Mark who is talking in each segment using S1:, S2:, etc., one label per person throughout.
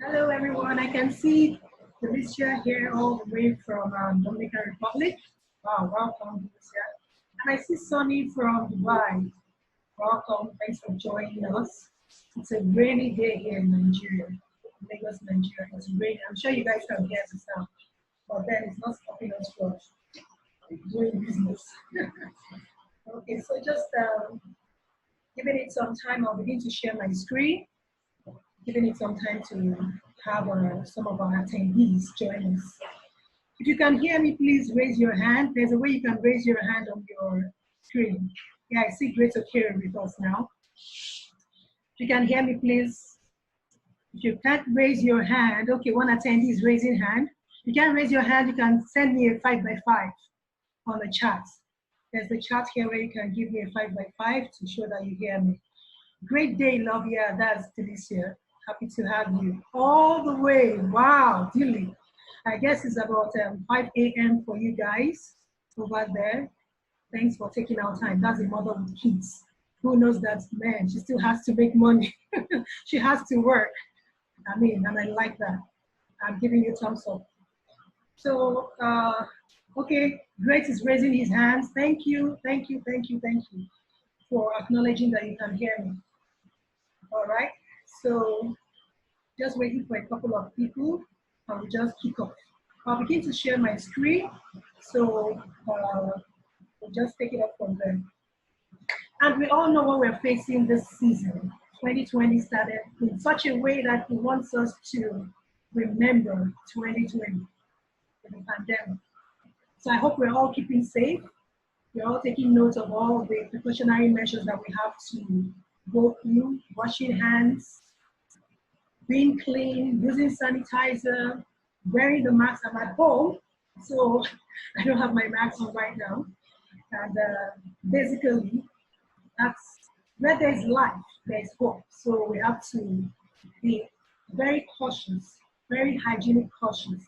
S1: Hello, everyone. I can see Felicia here all the way from Dominican Republic. Wow, welcome, Felicia. And I see Sonny from Dubai. Welcome. Thanks for joining us. It's a rainy day here in Nigeria, Lagos, Nigeria. It's raining. I'm sure you guys can hear the sound, but then it's not stopping us from doing business. Okay, so just giving it some time, I'll begin to share my screen. Giving it some time to have some of our attendees join us. If you can hear me, please raise your hand. There's a way you can raise your hand on your screen. Yeah, I see Great Okere with us now. If you can hear me, please. If you can't raise your hand, okay, one attendee is raising hand. If you can't raise your hand, you can send me a 5x5 on the chat. There's the chat here where you can give me a 5x5 to show that you hear me. Great day, love. Yeah, that's Delicia. Happy to have you all the way. Wow, Dilly. I guess it's about 5 a.m. for you guys over there. Thanks for taking our time. That's a mother with kids. Who knows that, man, she still has to make money. She has to work. I mean, and I like that. I'm giving you thumbs up. So, okay, Great is raising his hands. Thank you, thank you, thank you, thank you for acknowledging that you can hear me. All right, so just waiting for a couple of people, and we'll just kick off. I'll begin to share my screen, so we'll just take it up from there. And we all know what we're facing this season. 2020 started in such a way that it wants us to remember 2020, the pandemic. So I hope we're all keeping safe. We're all taking note of all the precautionary measures that we have to go through, washing hands, being clean, using sanitizer, wearing the mask. I'm at home, so I don't have my mask on right now. And basically, that's where there's life, there's hope. So we have to be very cautious, very hygienic cautious.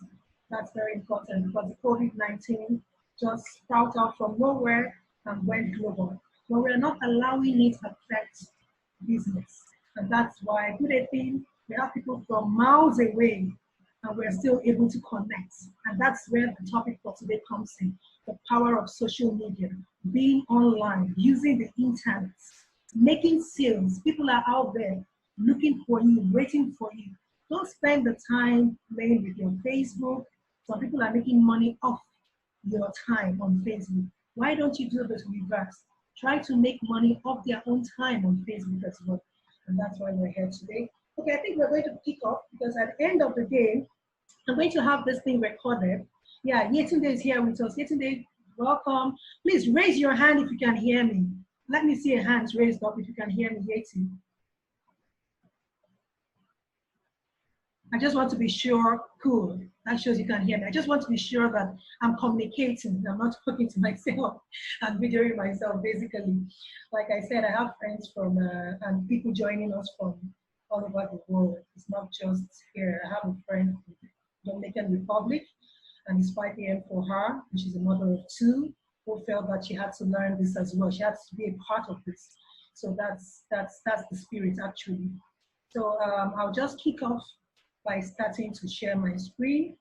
S1: That's very important because the COVID-19 just sprouted out from nowhere and went global. But we're not allowing it to affect business. And that's why, good thing, we have people from miles away and we're still able to connect. And that's where the topic for today comes in, the power of social media, being online, using the internet, making sales. People are out there looking for you, waiting for you. Don't spend the time playing with your Facebook. Some people are making money off your time on Facebook. Why don't you do this reverse? Try to make money off their own time on Facebook as well. And that's why we're here today. Okay, I think we're going to kick off because at the end of the day, I'm going to have this thing recorded. Yeah, Yetunde is here with us. Yetunde, welcome. Please raise your hand if you can hear me. Let me see your hands raised up if you can hear me, Yetunde. I just want to be sure, cool, that shows you can hear me. I just want to be sure that I'm communicating. I'm not talking to myself and videoing myself, basically. Like I said, I have friends from, and people joining us from all over the world. It's not just here. I have a friend from the Dominican Republic, and it's 5 a.m. for her, and she's a mother of 2, who felt that she had to learn this as well. She had to be a part of this. So that's the spirit, actually. So I'll just kick off by starting to share my screen,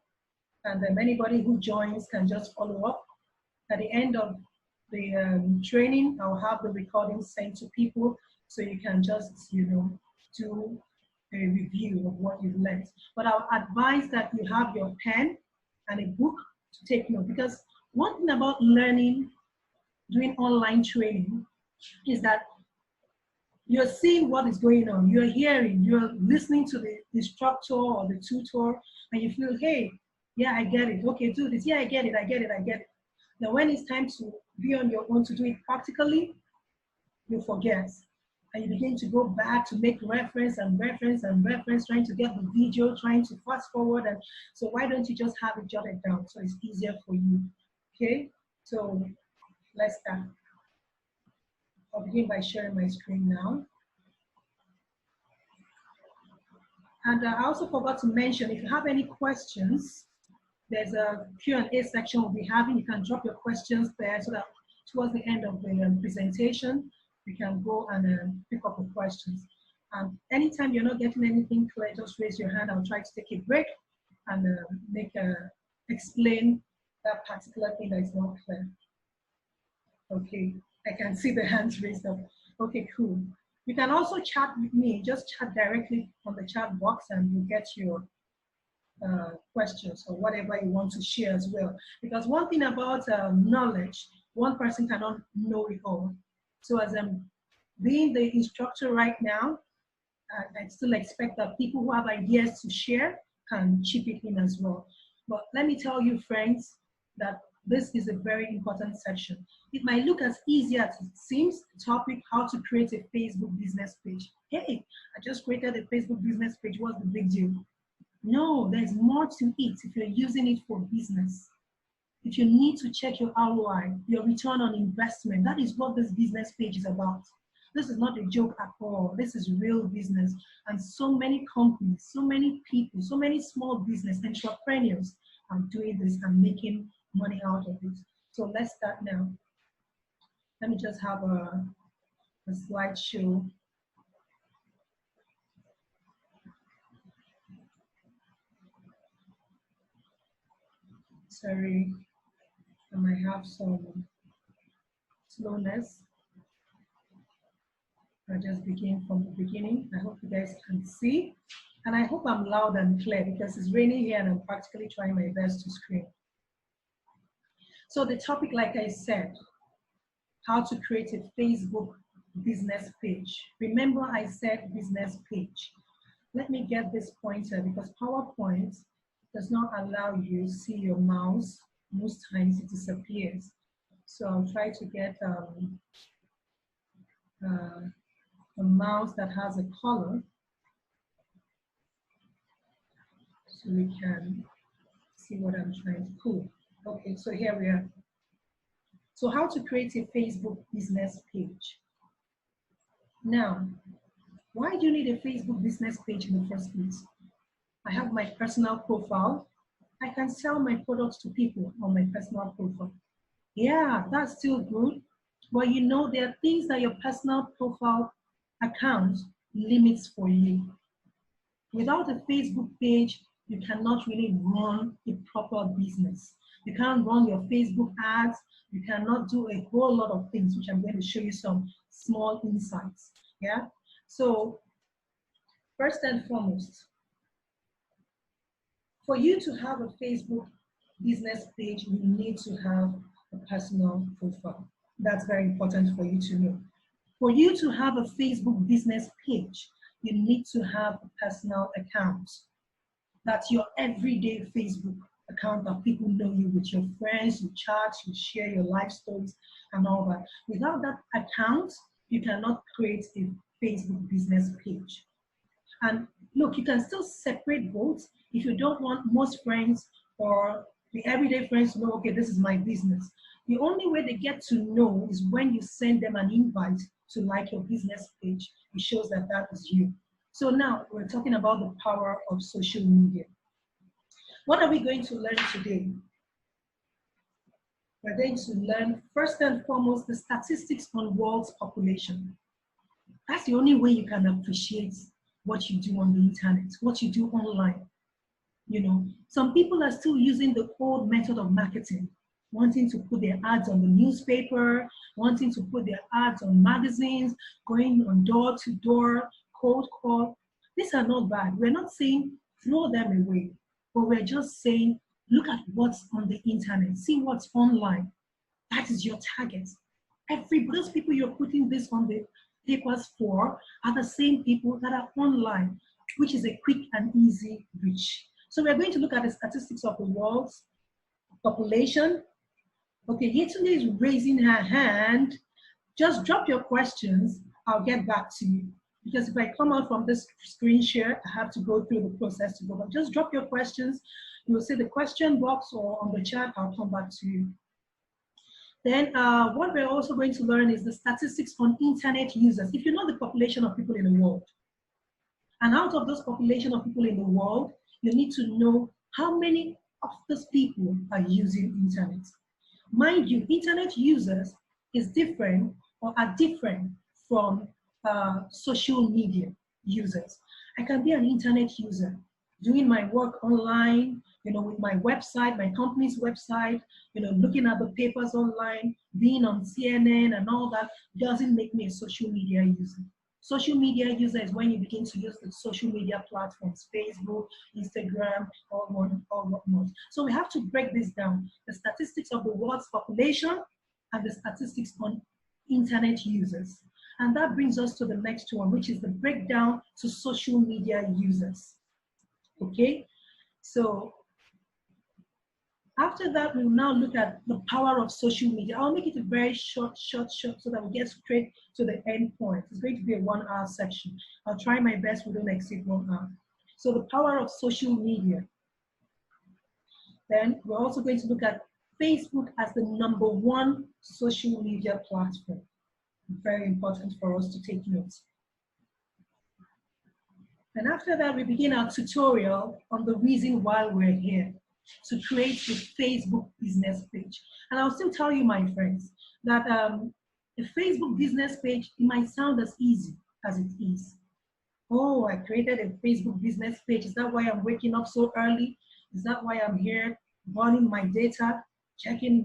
S1: and then anybody who joins can just follow up. At the end of the training, I'll have the recording sent to people so you can just, do a review of what you've learned. But I'll advise that you have your pen and a book to take note, because one thing about learning, doing online training, is that you're seeing what is going on, you're hearing, you're listening to the instructor or the tutor, and you feel, hey, yeah, I get it. Okay, do this. Yeah, I get it, I get it, I get it. Now, when it's time to be on your own to do it practically, you forget. And you begin to go back to make reference and reference and reference, trying to get the video, trying to fast forward. And so why don't you just have it jotted down so it's easier for you? Okay, so let's start. I'll begin by sharing my screen now. And I also forgot to mention, if you have any questions, there's a Q&A section we'll be having. You can drop your questions there so that towards the end of the presentation, we can go and pick up the questions. Anytime you're not getting anything clear, just raise your hand. I'll try to take a break and explain that particular thing that is not clear. Okay, I can see the hands raised up. Okay, cool. You can also chat with me. Just chat directly on the chat box and you'll get your questions or whatever you want to share as well. Because one thing about knowledge, one person cannot know it all. So as I'm being the instructor right now, I still expect that people who have ideas to share can chip it in as well. But let me tell you, friends, that this is a very important section. It might look as easy as it seems, the topic, how to create a Facebook business page. Hey, I just created a Facebook business page, what's the big deal? No, there's more to it if you're using it for business. If you need to check your ROI, your return on investment, that is what this business page is about. This is not a joke at all. This is real business. And so many companies, so many people, so many small business entrepreneurs are doing this and making money out of it. So let's start now. Let me just have a slideshow. Sorry, I might have some slowness. I'll just begin from the beginning. I hope you guys can see. And I hope I'm loud and clear because it's raining here and I'm practically trying my best to scream. So the topic, like I said, how to create a Facebook business page. Remember I said business page. Let me get this pointer because PowerPoint does not allow you to see your mouse. Most times it disappears. So I'll try to get a mouse that has a color so we can see what I'm trying to pull. Okay, so here we are. So how to create a Facebook business page. Now, why do you need a Facebook business page in the first place? I have my personal profile. I can sell my products to people on my personal profile. Yeah, that's still good. But you know, there are things that your personal profile account limits for you. Without a Facebook page, you cannot really run a proper business. You can't run your Facebook ads. You cannot do a whole lot of things, which I'm going to show you some small insights. Yeah. So first and foremost, for you to have a Facebook business page, you need to have a personal profile. That's very important for you to know. For you to have a Facebook business page, you need to have a personal account. That's your everyday Facebook account that people know you with your friends, you chat, you share your life stories and all that. Without that account, you cannot create a Facebook business page. And look, you can still separate both if you don't want most friends or the everyday friends to know, okay, this is my business. The only way they get to know is when you send them an invite to like your business page. It shows that that is you. So now we're talking about the power of social media. What are we going to learn today? We're going to learn first and foremost the statistics on world's population. That's the only way you can appreciate what you do on the internet, what you do online. You know, some people are still using the old method of marketing, wanting to put their ads on the newspaper, wanting to put their ads on magazines, going on door to door, cold call. These are not bad. We're not saying throw them away, but we're just saying look at what's on the internet, see what's online. That is your target. Those people you're putting this on the papers for are the same people that are online, which is a quick and easy reach. So we're going to look at the statistics of the world's population. Okay, Yetunde is raising her hand. Just drop your questions. I'll get back to you. Because if I come out from this screen share, I have to go through the process to go back. Just drop your questions. You will see the question box or on the chat. I'll come back to you. Then what we're also going to learn is the statistics on internet users. If you know the population of people in the world, and out of those population of people in the world, you need to know how many of those people are using internet. Mind you, internet users is different or are different from social media. users. I can be an internet user, doing my work online, with my website, my company's website, looking at the papers online, being on CNN and all that doesn't make me a social media user. Social media user is when you begin to use the social media platforms, Facebook, Instagram, or whatnot. So we have to break this down. The statistics of the world's population and the statistics on internet users. And that brings us to the next one, which is the breakdown to social media users. Okay, so after that, we'll now look at the power of social media. I'll make it a very short, so that we get straight to the end point. It's going to be a 1 hour section. I'll try my best, we don't exceed 1 hour. So the power of social media. Then we're also going to look at Facebook as the #1 social media platform. Very important for us to take note. And after that, we begin our tutorial on the reason why we're here, to create a Facebook business page. And I'll still tell you, my friends, that a Facebook business page, it might sound as easy as it is. Oh, I created a Facebook business page. Is that why I'm waking up so early? Is that why I'm here burning my data, checking,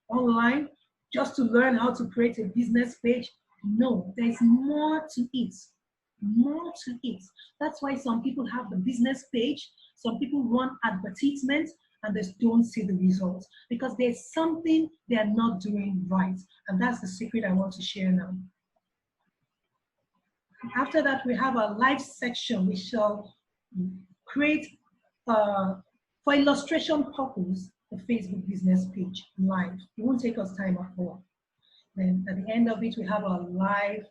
S1: online, just to learn how to create a business page? No, there's more to it. More to it. That's why some people have the business page, some people run advertisements, and they don't see the results because there's something they're not doing right. And that's the secret I want to share now. After that, we have a live section. We shall create, for illustration purpose, the Facebook business page live. It won't take us time at all. Then at the end of it, we have a live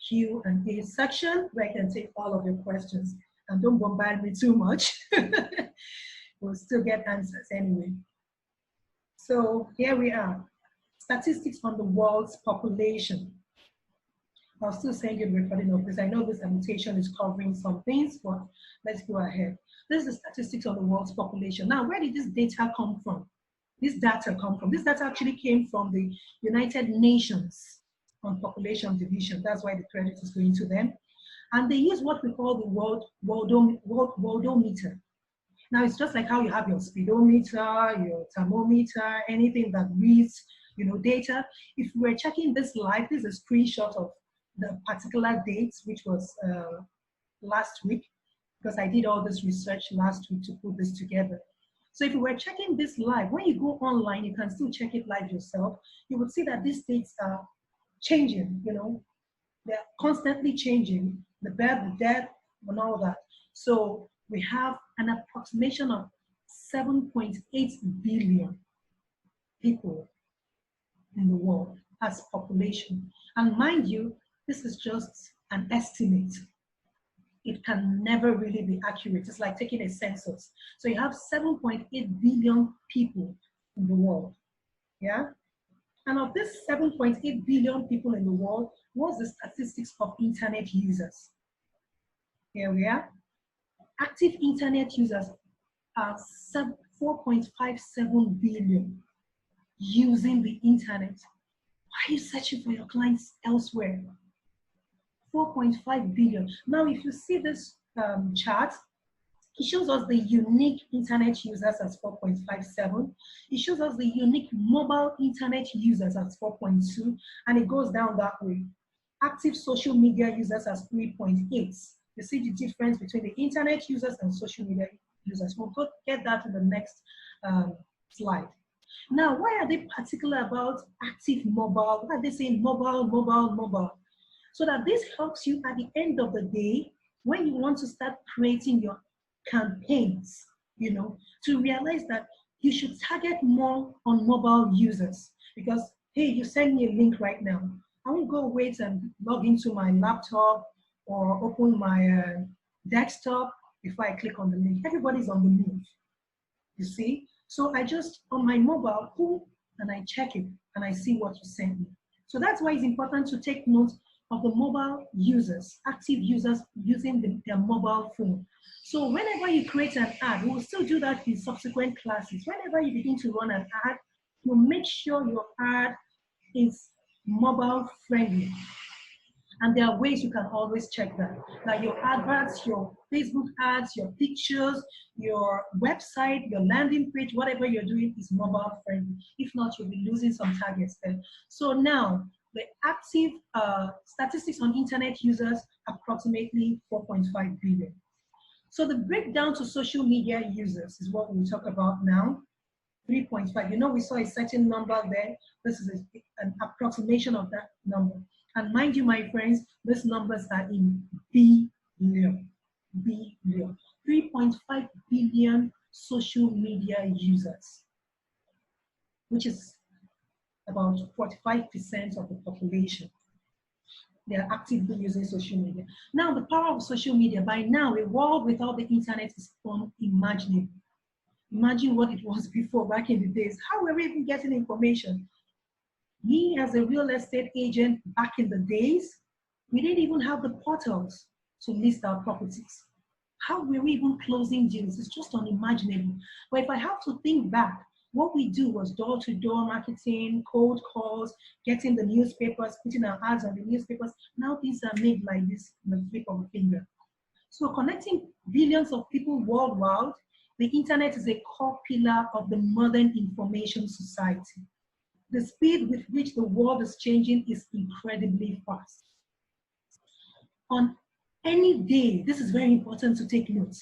S1: Q&A section where I can take all of your questions. And don't bombard me too much. We'll still get answers anyway. So here we are. Statistics on the world's population. I'll still send you the recording of this. I know this annotation is covering some things, but let's go ahead. This is the statistics on the world's population. Now, where did this data come from? This data come from? This data actually came from the United Nations on population division. That's why the credit is going to them. And they use what we call the worldometer. Now, it's just like how you have your speedometer, your thermometer, anything that reads, data. If we're checking this live, this is a screenshot of the particular dates, which was last week, because I did all this research last week to put this together. So if you were checking this live, when you go online, you can still check it live yourself. You would see that these dates are changing, they're constantly changing, the birth, the death, and all that. So we have an approximation of 7.8 billion people in the world as population. And mind you, this is just an estimate. It can never really be accurate. It's like taking a census. So you have 7.8 billion people in the world, yeah? And of this 7.8 billion people in the world, what's the statistics of internet users? Here we are. Active internet users are 4.57 billion using the internet. Why are you searching for your clients elsewhere? 4.5 billion. Now, if you see this chart, it shows us the unique internet users as 4.57. It shows us the unique mobile internet users as 4.2, and it goes down that way. Active social media users as 3.8. You see the difference between the internet users and social media users. We'll get that in the next slide. Now, why are they particular about active mobile? Why are they saying mobile? So that this helps you at the end of the day, when you want to start creating your campaigns, to realize that you should target more on mobile users. Because, hey, you send me a link right now. I won't go wait and log into my laptop or open my desktop before I click on the link. Everybody's on the move, you see? So I just, on my mobile, and I check it, and I see what you sent me. So that's why it's important to take note of the mobile users, active users using their mobile phone. So whenever you create an ad, we'll still do that in subsequent classes. Whenever you begin to run an ad, you make sure your ad is mobile friendly. And there are ways you can always check that. Like your adverts, your Facebook ads, your pictures, your website, your landing page, whatever you're doing is mobile friendly. If not, you'll be losing some targets there. So now, the active statistics on internet users, approximately 4.5 billion. So the breakdown to social media users is what we'll talk about now. 3.5. You know, we saw a certain number there. This is an approximation of that number. And mind you, my friends, these numbers are in billion. 3.5 billion social media users, which is about 45% of the population. They are actively using social media. Now, the power of social media, by now, a world without the internet is unimaginable. Imagine what it was before, back in the days. How were we even getting information? Me, as a real estate agent back in the days, we didn't even have the portals to list our properties. How were we even closing deals? It's just unimaginable. But if I have to think back, what we do was door-to-door marketing, cold calls, getting the newspapers, putting our ads on the newspapers. Now things are made like this in the flip of a finger. So connecting billions of people worldwide, the internet is a core pillar of the modern information society. The speed with which the world is changing is incredibly fast. On any day, this is very important to take note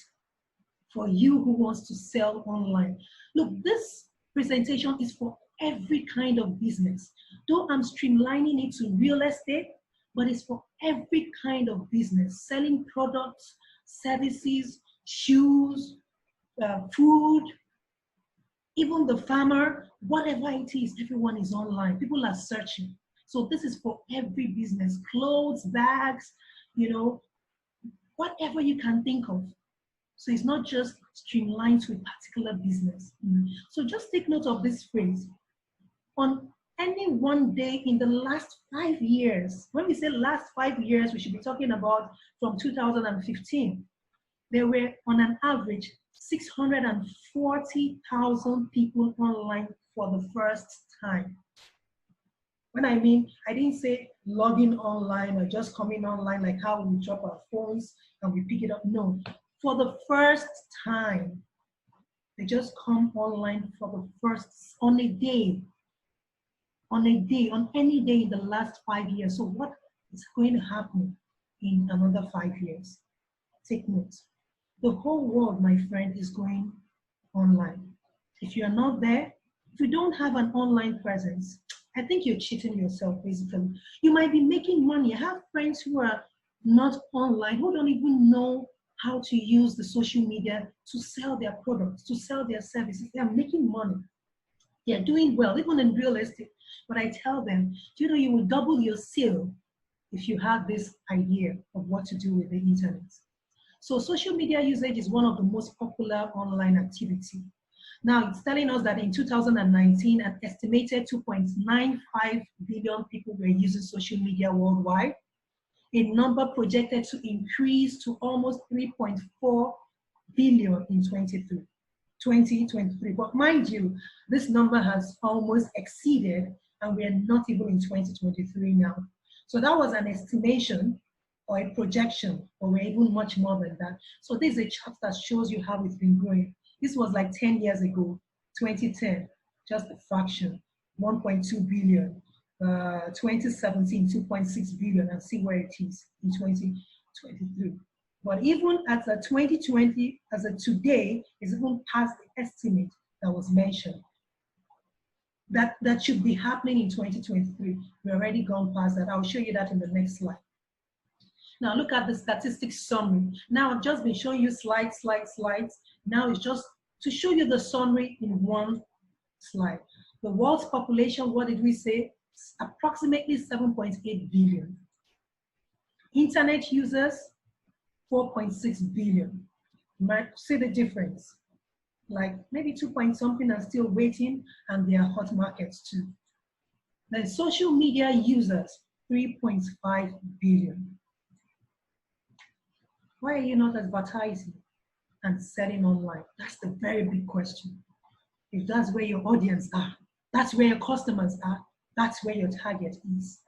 S1: for you who wants to sell online. Look, this presentation is for every kind of business. Though I'm streamlining it to real estate, but it's for every kind of business, selling products, services, shoes, food, even the farmer, whatever it is, everyone is online. People are searching. So this is for every business, clothes, bags, you know, whatever you can think of. So it's not just streamlined to a particular business. So just take note of this phrase. On any one day in the last 5 years, when we say last 5 years, we should be talking about from 2015. There were, on an average, 640,000 people online for the first time. When I mean, I didn't say logging online or just coming online like how we drop our phones and we pick it up. No, for the first time, they just come online for the first, on a day, on any day in the last 5 years. So what is going to happen in another 5 years? Take note. The whole world, my friend, is going online. If you're not there, if you don't have an online presence, I think you're cheating yourself, basically. You might be making money. I have friends who are not online, who don't even know how to use the social media to sell their products, to sell their services. They are making money. They're doing well, even in real estate. But I tell them, you know, you will double your sale if you have this idea of what to do with the internet. So social media usage is one of the most popular online activity. Now it's telling us that in 2019, an estimated 2.95 billion people were using social media worldwide, a number projected to increase to almost 3.4 billion in 2023. But mind you, this number has almost exceeded, and we are not even in 2023 now. So that was an estimation or a projection, or we're even much more than that. So this is a chart that shows you how it's been growing. This was like 10 years ago, 2010, just a fraction, 1.2 billion. 2017, 2.6 billion, and see where it is in 2023. But even as a 2020, as a today, is even past the estimate that was mentioned. That should be happening in 2023. We're already gone past that. I'll show you that in the next slide. Now look at the statistics summary. Now I've just been showing you slides. Now it's just to show you the summary in one slide. The world's population, what did we say? Approximately 7.8 billion. Internet users, 4.6 billion. You might see the difference. Like maybe 2 point something are still waiting, and they are hot markets too. Then social media users, 3.5 billion. Why are you not advertising and selling online? That's the very big question. If that's where your audience are, that's where your customers are, that's where your target is.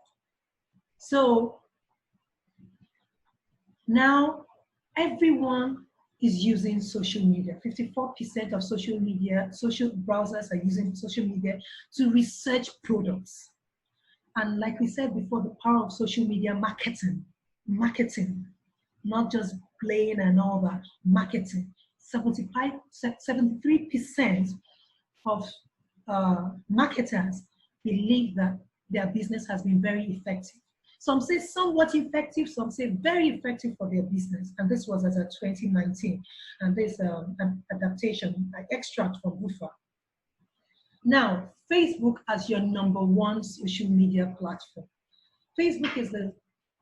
S1: So Now, everyone is using social media. 54% of social browsers are using social media to research products. And like we said before, the power of social media marketing, not just playing and all that, marketing. 73% of marketers believe that their business has been very effective. Some say somewhat effective, some say very effective for their business. And this was as of 2019. And this an adaptation, an extract from Bufa. Now, Facebook as your #1 social media platform. Facebook is the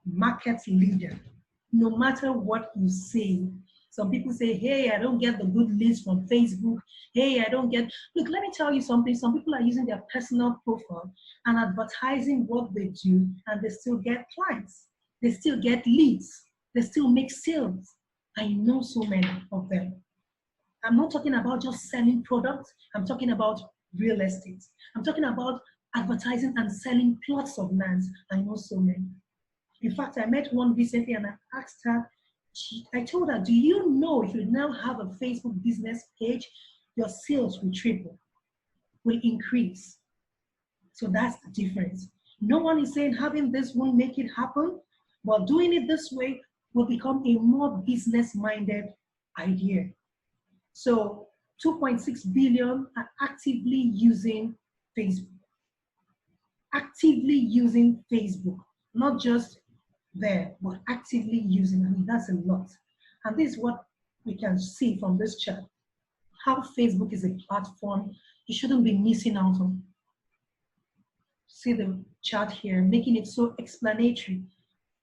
S1: market leader. No matter what you say, some people say, hey, I don't get the good leads from Facebook. Hey, I don't get, look, let me tell you something. Some people are using their personal profile and advertising what they do, and they still get clients. They still get leads. They still make sales. I know so many of them. I'm not talking about just selling products. I'm talking about real estate. I'm talking about advertising and selling plots of land. I know so many. In fact, I met one recently and I asked her, I told her, do you know if you now have a Facebook business page, your sales will triple, will increase? So that's the difference. No one is saying having this won't make it happen, but doing it this way will become a more business-minded idea. So 2.6 billion are actively using Facebook. Actively using Facebook, not just there, but actively using. I mean, that's a lot. And this is what we can see from this chart, how Facebook is a platform you shouldn't be missing out on. See the chart here, making it so explanatory.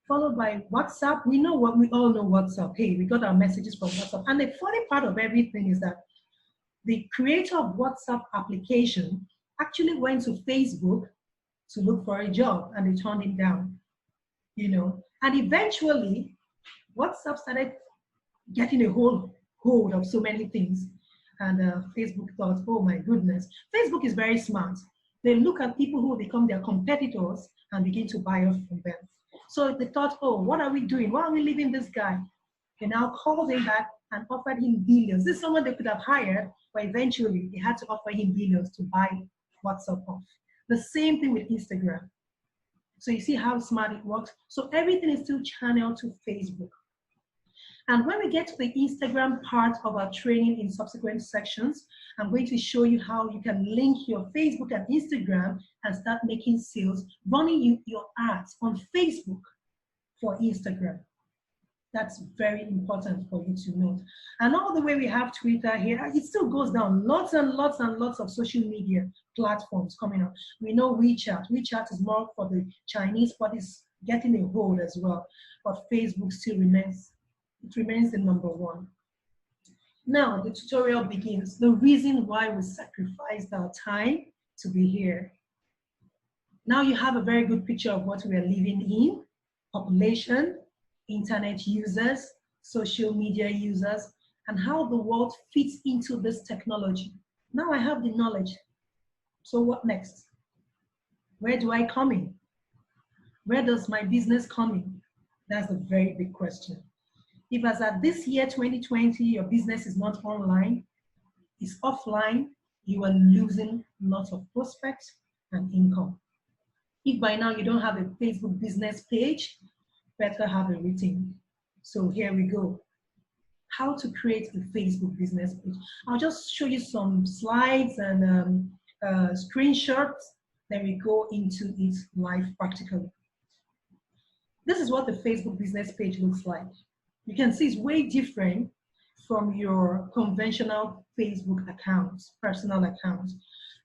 S1: Followed by WhatsApp. We know what we all know WhatsApp. Hey, we got our messages from WhatsApp. And the funny part of everything is that the creator of WhatsApp application actually went to Facebook to look for a job and they turned him down, you know. And eventually, WhatsApp started getting a hold of so many things. And Facebook thought, oh my goodness. Facebook is very smart. They look at people who become their competitors and begin to buy off from them. So they thought, oh, what are we doing? Why are we leaving this guy? They now called him back and offered him billions. This is someone they could have hired, but eventually they had to offer him billions to buy WhatsApp off. The same thing with Instagram. So you see how smart it works? So everything is still channeled to Facebook. And when we get to the Instagram part of our training in subsequent sections, I'm going to show you how you can link your Facebook and Instagram and start making sales, running your ads on Facebook for Instagram. That's very important for you to note. And all the way we have Twitter here, it still goes down. Lots and lots and lots of social media platforms coming up. We know WeChat. WeChat is more for the Chinese, but it's getting a hold as well. But Facebook still remains the #1. Now the tutorial begins. The reason why we sacrificed our time to be here. Now you have a very good picture of what we are living in: population, internet users, social media users, and how the world fits into this technology. Now I have the knowledge. So what next? Where do I come in? Where does my business come in? That's a very big question. If as at this year, 2020, your business is not online, it's offline, you are losing lots of prospects and income. If by now you don't have a Facebook business page, better have a written. So here we go. How to create a Facebook business page. I'll just show you some slides and screenshots, then we go into it live practically. This is what the Facebook business page looks like. You can see it's way different from your conventional Facebook accounts, personal accounts.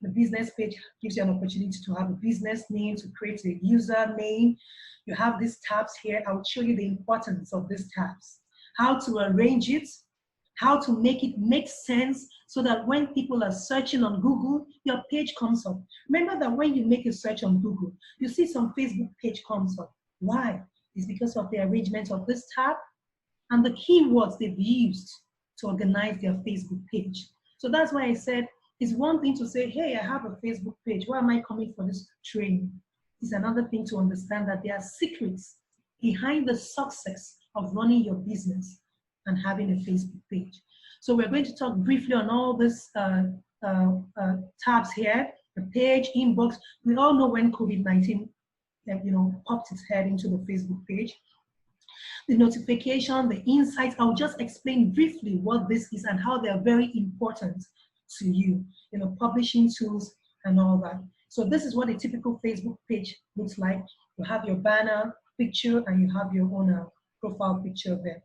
S1: The business page gives you an opportunity to have a business name, to create a username. You have these tabs here. I'll show you the importance of these tabs, how to arrange it, how to make it make sense so that when people are searching on Google, your page comes up. Remember that when you make a search on Google, you see some Facebook page comes up. Why? It's because of the arrangement of this tab and the keywords they've used to organize their Facebook page. So that's why I said, it's one thing to say, hey, I have a Facebook page. Why am I coming for this training? It's another thing to understand that there are secrets behind the success of running your business and having a Facebook page. So we're going to talk briefly on all these tabs here, the page, inbox. We all know when COVID-19 popped its head into the Facebook page. The notification, the insights, I'll just explain briefly what this is and how they are very important to you, publishing tools and all that. So this is what a typical Facebook page looks like. You have your banner, picture, and you have your own profile picture there.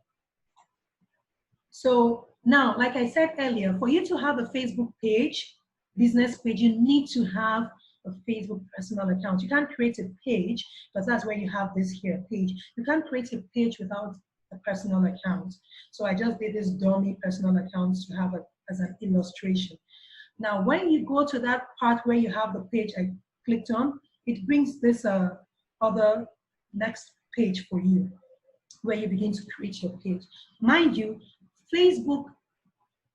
S1: So now, like I said earlier, for you to have a Facebook page, business page, you need to have a Facebook personal account. You can't create a page because that's where you have this here, page. You can't create a page without a personal account. So I just did this dummy personal account to have it as an illustration. Now, when you go to that part where you have the page I clicked on, it brings this other next page for you, where you begin to create your page. Mind you, Facebook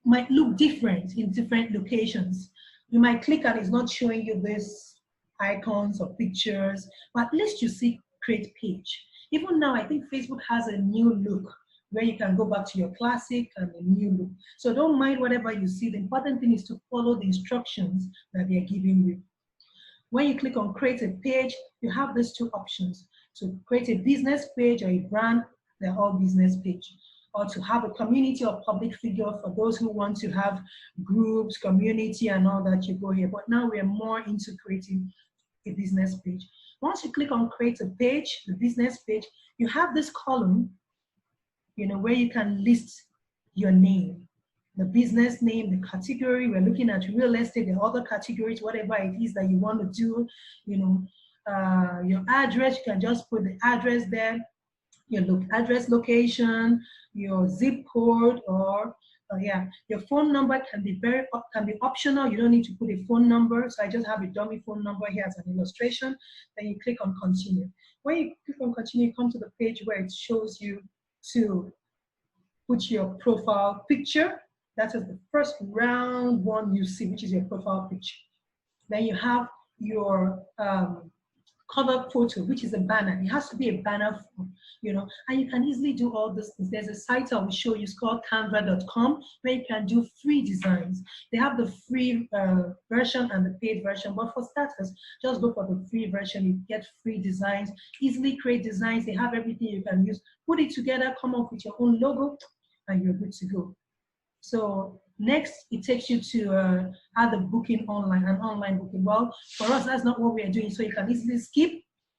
S1: might look different in different locations. You might click and it's not showing you this icons or pictures, but at least you see create page. Even now, I think Facebook has a new look where you can go back to your classic and a new look. So don't mind whatever you see. The important thing is to follow the instructions that they're giving you. When you click on create a page, you have these two options. To create a business page or a brand, they're all business page. Or to have a community or public figure for those who want to have groups, community, and all that, you go here. But now we're more into creating a business page. Once you click on create a page, the business page, you have this column, where you can list your name, the business name, the category. We're looking at real estate, the other categories, whatever it is that you want to do, your address, you can just put the address there, your address, location, your zip code, or your phone number can be optional. You don't need to put a phone number. So I just have a dummy phone number here as an illustration. Then you click on continue. When you click on continue, you come to the page where it shows you to put your profile picture. That is the first round one you see, which is your profile picture. Then you have your cover photo, which is a banner. It has to be a banner, and you can easily do all these things. There's a site I will show you, it's called canva.com, where you can do free designs. They have the free version and the paid version, but for starters, just go for the free version. You get free designs, easily create designs. They have everything you can use. Put it together, come up with your own logo, and you're good to go. So next, it takes you to add the booking online, an online booking. Well, for us, that's not what we are doing. So you can easily skip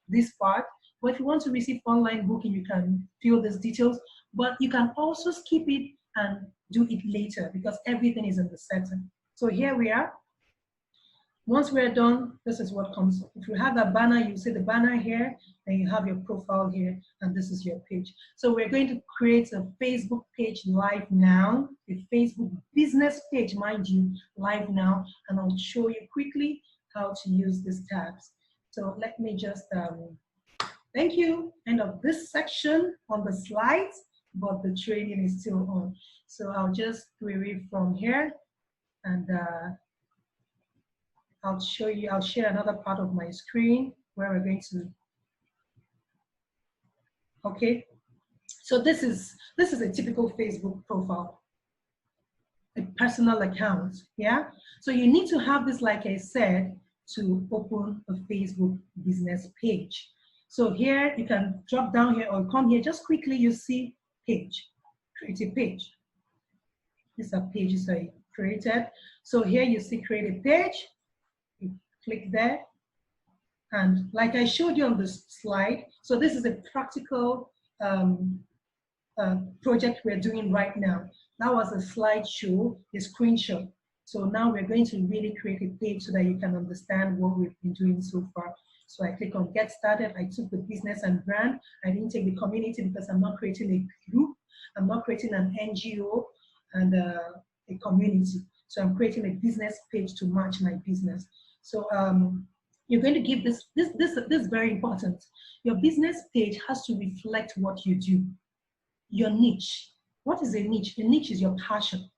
S1: this part. But if you want to receive online booking, you can fill these details. But you can also skip it and do it later because everything is in the setting. So here we are. Once we're done, this is what comes. If you have that banner, you see the banner here, then you have your profile here, and this is your page. So we're going to create a Facebook page live now, a Facebook business page, mind you, live now, and I'll show you quickly how to use these tabs. So let me just, thank you, end of this section on the slides, but the training is still on. So I'll just query from here, and I'll share another part of my screen where we're going to, okay. So this is a typical Facebook profile, a personal account, yeah? So you need to have this, like I said, to open a Facebook business page. So here, you can drop down here or come here, just quickly you see page, create a page. These are pages I created. So here you see create a page. You click there, and like I showed you on this slide, so this is a practical project we're doing right now. That was a slideshow, a screenshot. So now we're going to really create a page so that you can understand what we've been doing so far. So I click on get started. I took the business and brand. I didn't take the community because I'm not creating a group. I'm not creating an NGO and a community. So I'm creating a business page to match my business. So you're going to give this is very important. Your business page has to reflect what you do. Your niche. What is a niche? A niche is your passion,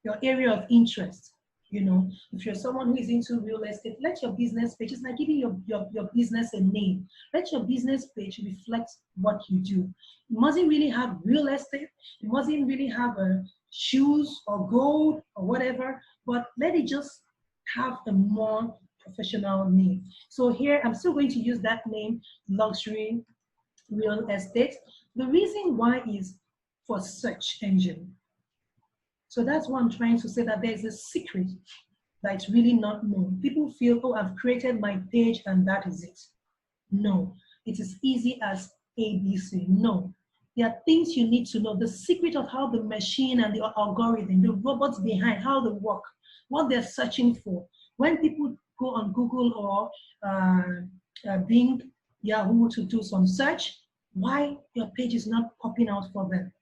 S1: your area of interest, You know, if you're someone who is into real estate, let your business page, it's like giving your business a name. Let your business page reflect what you do. You mustn't really have real estate. You mustn't really have shoes or gold or whatever, but let it just have a more professional name. So here, I'm still going to use that name, luxury real estate. The reason why is for search engine. So that's what I'm trying to say, that there's a secret that's really not known. People feel, oh, I've created my page and that is it. No, it is easy as ABC. No, there are things you need to know. The secret of how the machine and the algorithm, the robots behind, how they work, what they're searching for. When people go on Google or Bing, Yahoo to do some search, why your page is not popping out for them?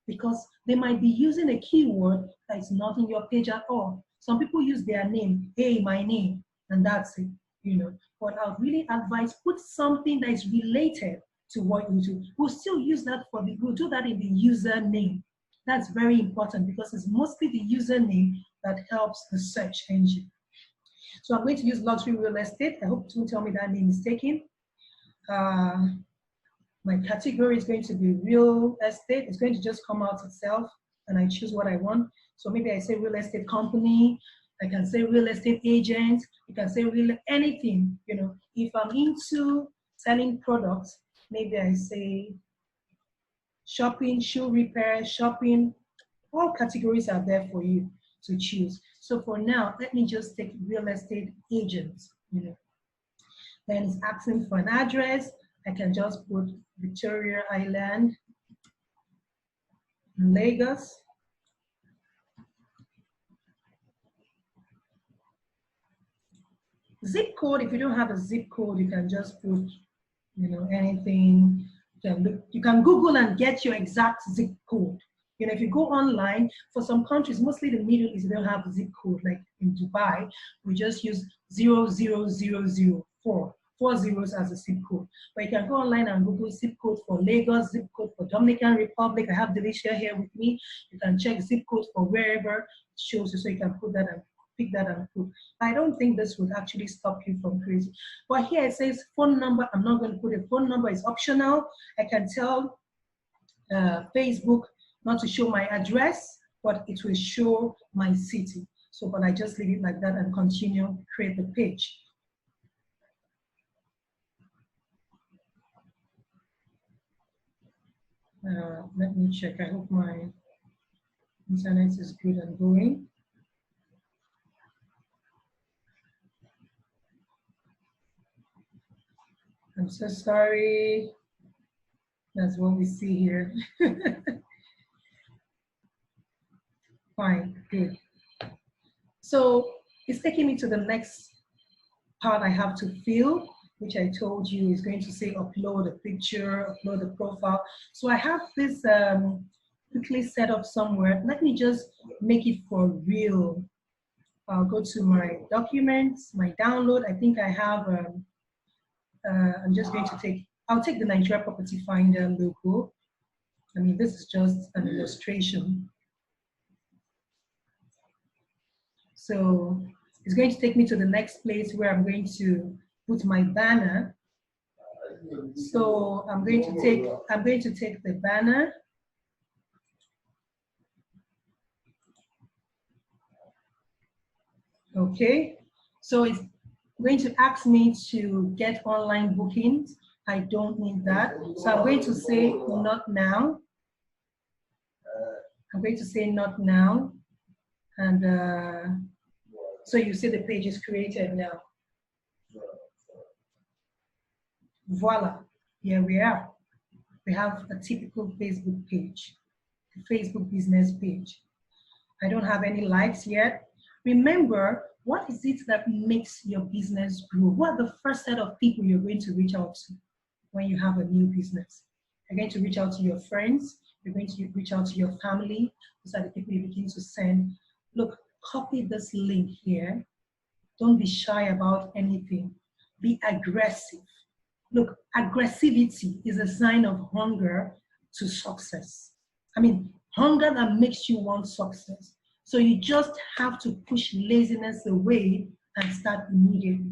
S1: Because they might be using a keyword that is not in your page at all. Some people use their name, hey, my name, and that's it, you know. But I would really advise, put something that is related to what you do. We'll still use that we'll do that in the username. That's very important because it's mostly the username that helps the search engine. So I'm going to use luxury real estate. I hope you tell me that name is taken. My category is going to be real estate. It's going to just come out itself and I choose what I want. So maybe I say real estate company. I can say real estate agent. You can say real anything, you know. If I'm into selling products, maybe I say shopping, shoe repair, shopping. All categories are there for you to choose. So for now, let me just take real estate agents, you know. Then it's asking for an address. I can just put Victoria Island, Lagos. Zip code, if you don't have a zip code, you can just put, you know, anything. You can Google and get your exact zip code. You know, if you go online, for some countries, mostly the Middle East, they don't have a zip code. Like in Dubai, we just use 00004. 4 zeros as a zip code. But you can go online and Google zip code for Lagos, zip code for Dominican Republic. I have Delicia here with me. You can check zip codes for wherever it shows you, so you can put that and pick that and put. I don't think this would actually stop you from creating. But here it says phone number. I'm not going to put a phone number. It's optional. I can tell Facebook not to show my address, but it will show my city. So, but I just leave it like that and continue create the page. Let me check. I hope my internet is good and going. I'm so sorry. That's what we see here. Fine, good. So it's taking me to the next part I have to fill, which I told you is going to say upload a picture, upload a profile. So I have this quickly set up somewhere. Let me just make it for real. I'll go to my documents, my download. I think I have, I'm just going to take, I'll take the Nigeria Property Finder logo. I mean, this is just an illustration. So it's going to take me to the next place where I'm going to put my banner. So I'm going to take the banner. Okay, so it's going to ask me to get online bookings. I don't need that. So I'm going to say not now. I'm going to say not now. And so you see the page is created now. Voila, here we are. We have a typical Facebook page, a Facebook business page. I don't have any likes yet. Remember, what is it that makes your business grow? What are the first set of people you're going to reach out to when you have a new business? You're going to reach out to your friends. You're going to reach out to your family. Those are the people you begin to send. Look, copy this link here. Don't be shy about anything. Be aggressive. Look, aggressivity is a sign of hunger to success. I mean, hunger that makes you want success. So you just have to push laziness away and start immediately.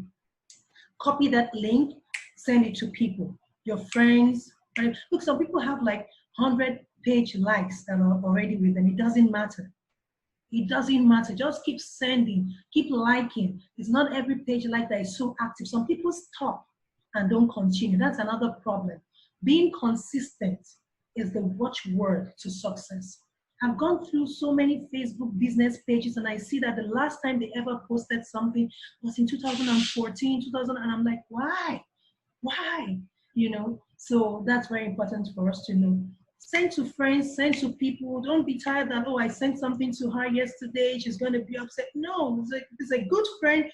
S1: Copy that link, send it to people, your friends. Right? Look, some people have like 100-page likes that are already with them. It doesn't matter. It doesn't matter. Just keep sending, keep liking. It's not every page like that is so active. Some people stop and don't continue. That's another problem. Being consistent is the watchword to success. I've gone through so many Facebook business pages and I see that the last time they ever posted something was in 2014, 2000, and I'm like, why? Why? You know, so that's very important for us to know. Send to friends, send to people. Don't be tired that, oh, I sent something to her yesterday, she's going to be upset. No, it's a good friend.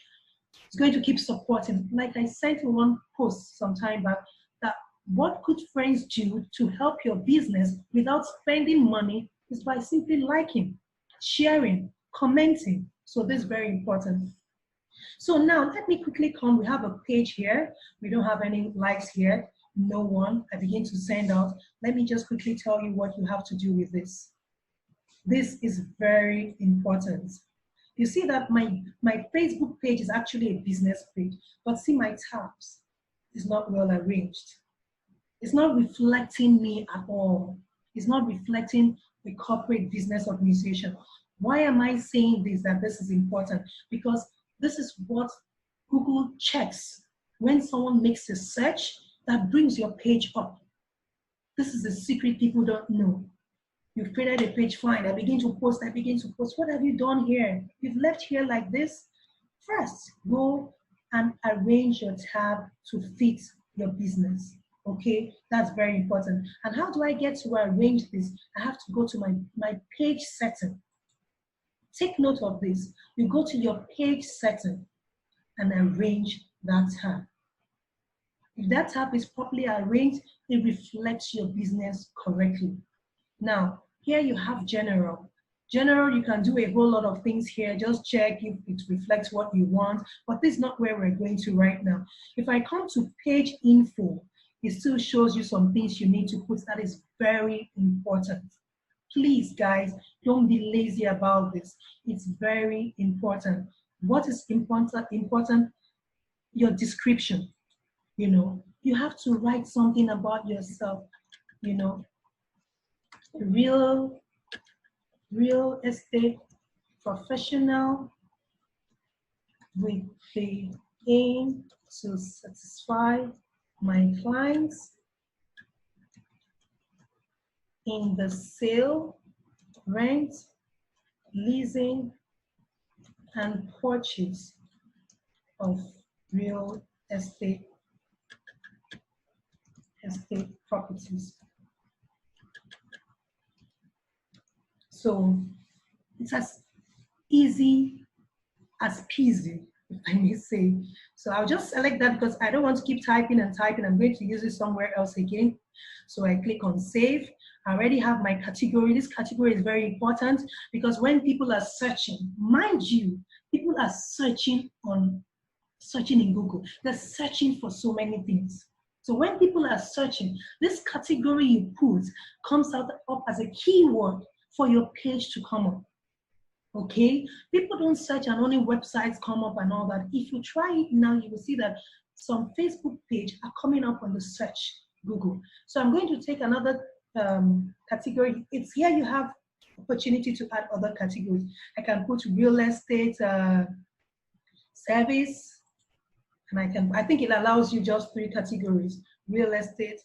S1: It's going to keep supporting. Like I sent in one post some time back, that what could friends do to help your business without spending money is by simply liking, sharing, commenting. So this is very important. So now let me quickly come. We have a page here. We don't have any likes here. No one. I begin to send out. Let me just quickly tell you what you have to do with this. This is very important. You see that my Facebook page is actually a business page, but see my tabs is not well arranged. It's not reflecting me at all. It's not reflecting the corporate business organization. Why am I saying this, that this is important? Because this is what Google checks when someone makes a search that brings your page up. This is a secret people don't know. You've created a page, fine. I begin to post. What have you done here? You've left here like this. First, go and arrange your tab to fit your business. Okay, that's very important. And how do I get to arrange this? I have to go to my page setting. Take note of this. You go to your page setting and arrange that tab. If that tab is properly arranged, it reflects your business correctly. Now, here you have general. General, you can do a whole lot of things here. Just check if it reflects what you want, but this is not where we're going to right now. If I come to page info, it still shows you some things you need to put. That is very important. Please, guys, don't be lazy about this. It's very important. What is important? Your description. You know, you have to write something about yourself. You know, real estate professional with the aim to satisfy my clients in the sale, rent, leasing, and purchase of real estate properties. So it's as easy as peasy, if I may say. So I'll just select that because I don't want to keep typing and typing. I'm going to use it somewhere else again. So I click on save. I already have my category. This category is very important because when people are searching, mind you, people are searching in Google. They're searching for so many things. So when people are searching, this category you put comes up as a keyword for your page to come up. Okay, people don't search and only websites come up and all that. If you try it now, you will see that some Facebook page are coming up on the search Google. So I'm going to take another category. It's here you have opportunity to add other categories. I can put real estate service, and I think it allows you just 3 categories: real estate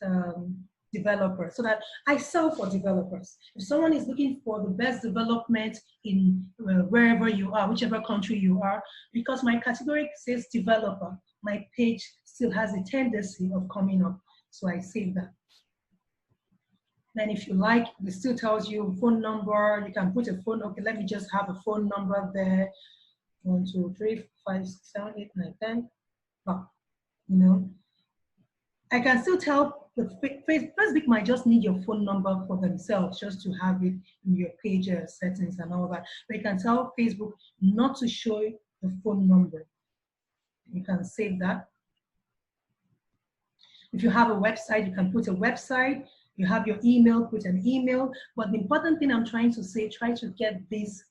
S1: developer, so that I sell for developers. If someone is looking for the best development in wherever you are, whichever country you are, because my category says developer, my page still has a tendency of coming up. So I save that. Then if you like, it still tells you phone number. You can put a phone. Okay, let me just have a phone number there. 1, 2, 3, 5, 6, 7, 8, 9, 10. Oh, you know, I can still tell the Facebook might just need your phone number for themselves just to have it in your page settings and all that. But you can tell Facebook not to show the phone number. You can save that. If you have a website, you can put a website. You have your email, put an email. But the important thing I'm trying to say, try to get this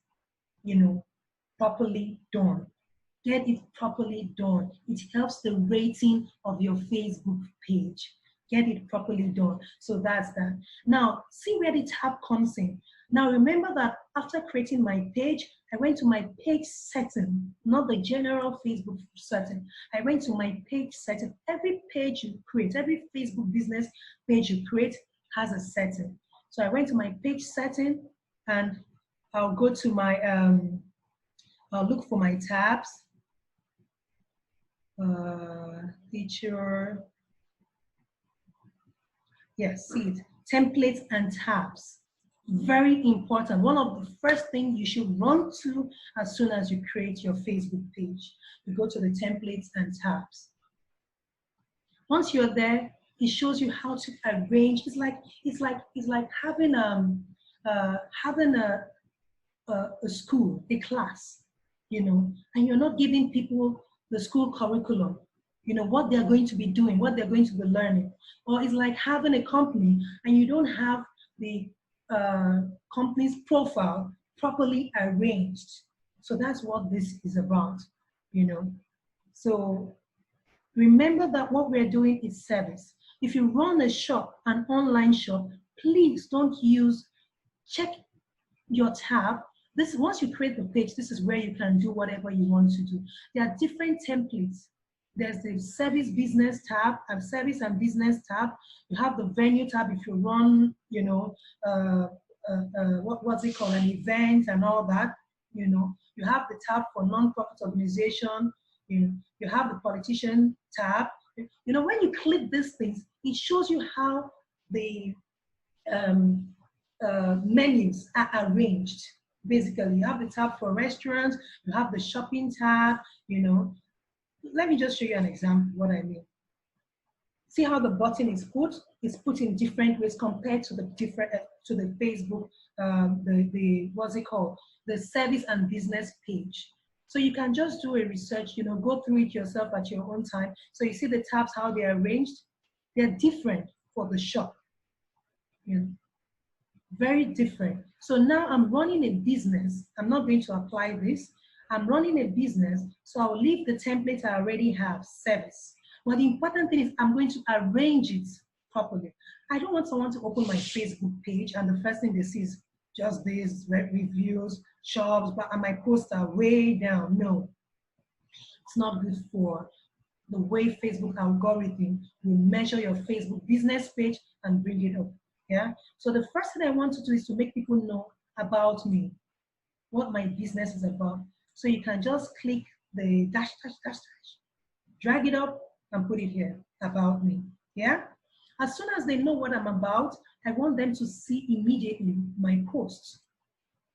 S1: properly done. Get it properly done. It helps the rating of your Facebook page. Get it properly done. So that's that. Now, see where the tab comes in. Now, remember that after creating my page, I went to my page setting, not the general Facebook setting. I went to my page setting. Every page you create, every Facebook business page you create has a setting. So I went to my page setting and I'll go to my, I'll look for my tabs. Feature, yes, see it, templates and tabs. Very important. One of the first things you should run to as soon as you create your Facebook page. You go to the templates and tabs. Once you're there, it shows you how to arrange. It's like having a school, a class, and you're not giving people the school curriculum, what they're going to be doing, what they're going to be learning. Or it's like having a company and you don't have the company's profile properly arranged. So that's what this is about, So remember that what we're doing is service. If you run a shop, an online shop, please don't check your tab. Once you create the page, this is where you can do whatever you want to do. There are different templates. There's the service business tab and service and business tab. You have the venue tab if you run, what's it called, an event and all that. You have the tab for non-profit organization. You have the politician tab. When you click these things, it shows you how the menus are arranged. Basically, you have the tab for restaurants, you have the shopping tab, Let me just show you an example what I mean. See how the button is put? It's put in different ways compared to the to the Facebook, what's it called? The service and business page. So you can just do a research, go through it yourself at your own time. So you see the tabs, how they're arranged. They're different for the shop. Very different. So now I'm running a business. I'm not going to apply this. I'm running a business, so I'll leave the template I already have, service. But the important thing is I'm going to arrange it properly. I don't want someone to open my Facebook page and the first thing they see is just these reviews, shops, and my posts are way down. No, it's not good for the way Facebook algorithm will measure your Facebook business page and bring it up. Yeah. So the first thing I want to do is to make people know about me, what my business is about. So you can just click the dash, drag it up and put it here, about me. Yeah. As soon as they know what I'm about, I want them to see immediately my posts.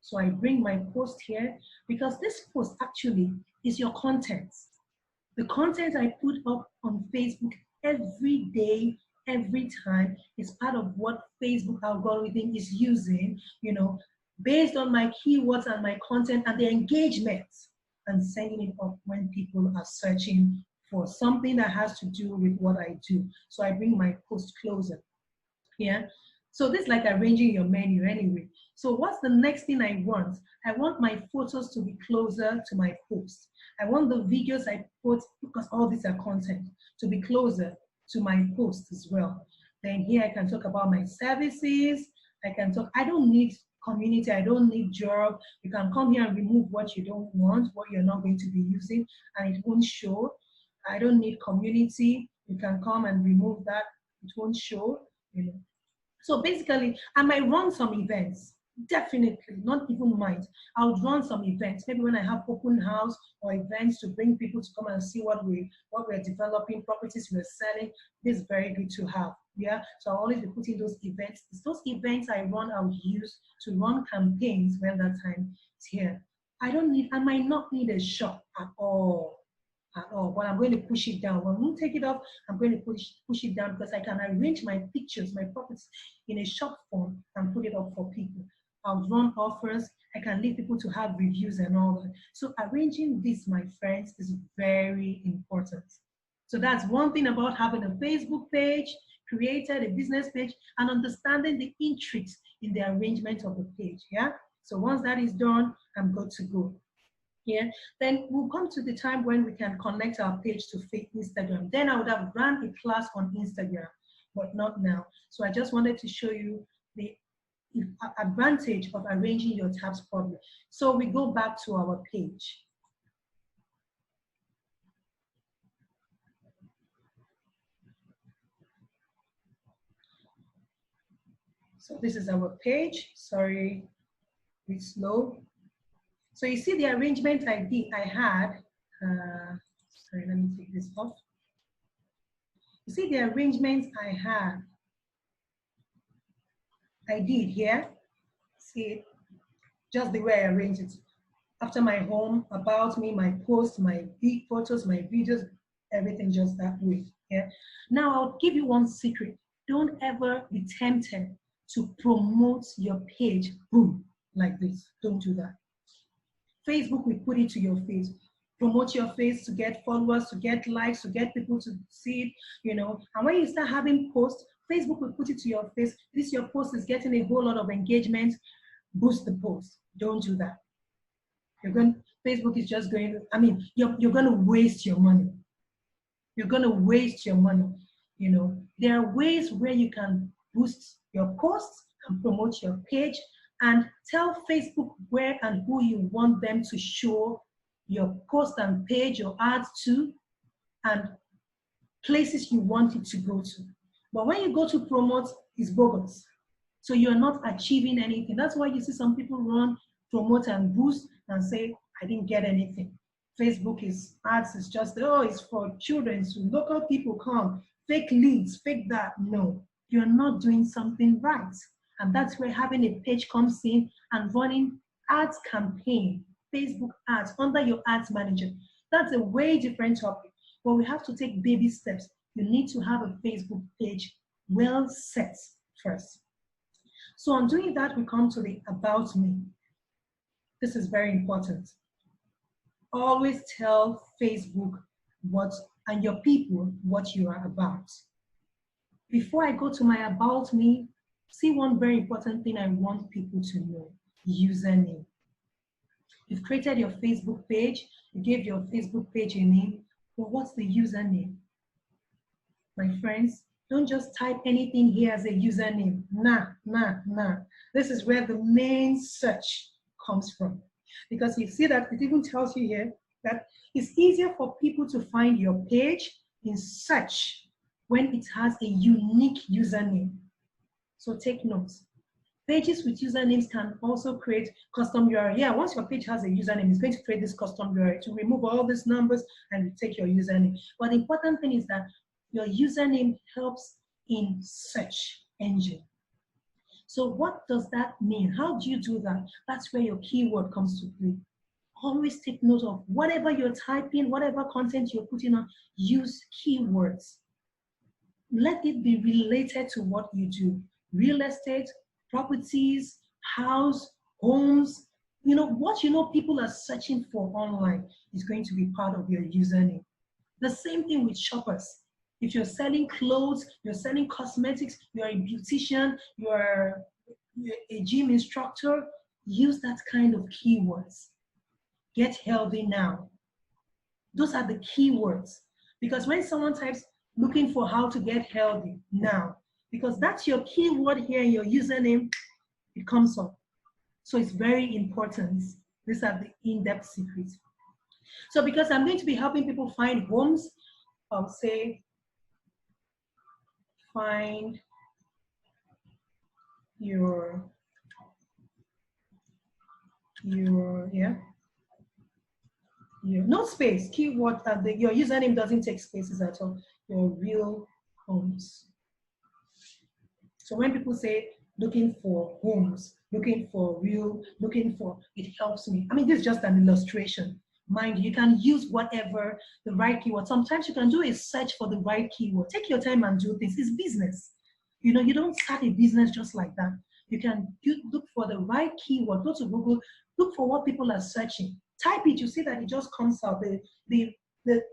S1: So I bring my post here because this post actually is your content. The content I put up on Facebook every day, every time is part of what Facebook algorithm is using, based on my keywords and my content and the engagement, and sending it up when people are searching for something that has to do with what I do. So I bring my post closer. Yeah. So this is like arranging your menu anyway. So what's the next thing I want? I want my photos to be closer to my post. I want the videos I put, because all these are content, to be closer to my post as well. Then here I can talk about my services. I don't need community, I don't need job. You can come here and remove what you don't want, what you're not going to be using, and it won't show. I don't need community. You can come and remove that. It won't show. So basically, I might run some events. Definitely, not even might. I would run some events. Maybe when I have open house or events to bring people to come and see what we're developing, properties we're selling. This is very good to have. Yeah. So I'll always be putting those events. It's those events I run, I would use to run campaigns when that time is here. I might not need a shop at all. But I'm going to push it down. When we take it off, I'm going to push it down because I can arrange my pictures, my properties in a shop form and put it up for people. I'll run offers. I can leave people to have reviews and all that. So arranging this, my friends, is very important. So that's one thing about having a Facebook page, created a business page, and understanding the intrigues in the arrangement of the page. Yeah. So once that is done, I'm good to go. Yeah, then we'll come to the time when we can connect our page to Instagram. Then I would have run a class on Instagram, but not now. So I just wanted to show you the advantage of arranging your tabs properly. So we go back to our page. So this is our page. Sorry, it's slow. So you see the arrangement I had. Sorry, let me take this off. You see the arrangement I did here. See it? Just the way I arranged it. After my home, about me, my posts, my big photos, my videos, everything just that way. Yeah. Now I'll give you one secret. Don't ever be tempted to promote your page, boom, like this. Don't do that. Facebook will put it to your face. Promote your face to get followers, to get likes, to get people to see it, you know. And when you start having posts, Facebook will put it to your face. This your post is getting a whole lot of engagement. Boost the post. Don't do that. Facebook is just going to, I mean, you're going to waste your money. You're going to waste your money. You know, there are ways where you can boost your posts and promote your page and tell Facebook where and who you want them to show your post and page or ads to, and places you want it to go to. But when you go to promote, it's bogus. So you're not achieving anything. That's why you see some people run, promote and boost and say, I didn't get anything. Facebook is ads, is just, oh, it's for children, so local people come, fake leads, fake that. No, you're not doing something right. And that's where having a page comes in and running ads campaign, Facebook ads under your ads manager. That's a way different topic, but we have to take baby steps. You need to have a Facebook page well set first. So on doing that, we come to the about me. This is very important. Always tell Facebook and your people what you are about. Before I go to my about me, see one very important thing I want people to know: username. You've created your Facebook page, you gave your Facebook page a name, but what's the username? My friends, don't just type anything here as a username. Nah. This is where the main search comes from. Because you see that it even tells you here that it's easier for people to find your page in search when it has a unique username. So take notes. Pages with usernames can also create custom URL. Yeah, once your page has a username, it's going to create this custom URL to remove all these numbers and take your username. But the important thing is that your username helps in search engine. So what does that mean? How do you do that? That's where your keyword comes to play. Always take note of whatever you're typing, whatever content you're putting on, use keywords. Let it be related to what you do. Real estate, properties, house, homes, you know, what you know people are searching for online is going to be part of your username. The same thing with shoppers. If you're selling clothes, you're selling cosmetics, you're a beautician, you're a gym instructor, use that kind of keywords. Get healthy now. Those are the keywords. Because when someone types looking for how to get healthy now, because that's your keyword here in your username, it comes up. So it's very important. These are the in-depth secrets. So because I'm going to be helping people find homes, I'll say, find your no space, keyword, your username doesn't take spaces at all, your real homes. So when people say looking for homes, looking for real, it helps me. I mean, this is just an illustration. Mind you can use whatever, the right keyword. Sometimes you can do a search for the right keyword. Take your time and do things. It's business. You know, you don't start a business just like that. You can look for the right keyword. Go to Google, look for what people are searching. Type it, you see that it just comes out. The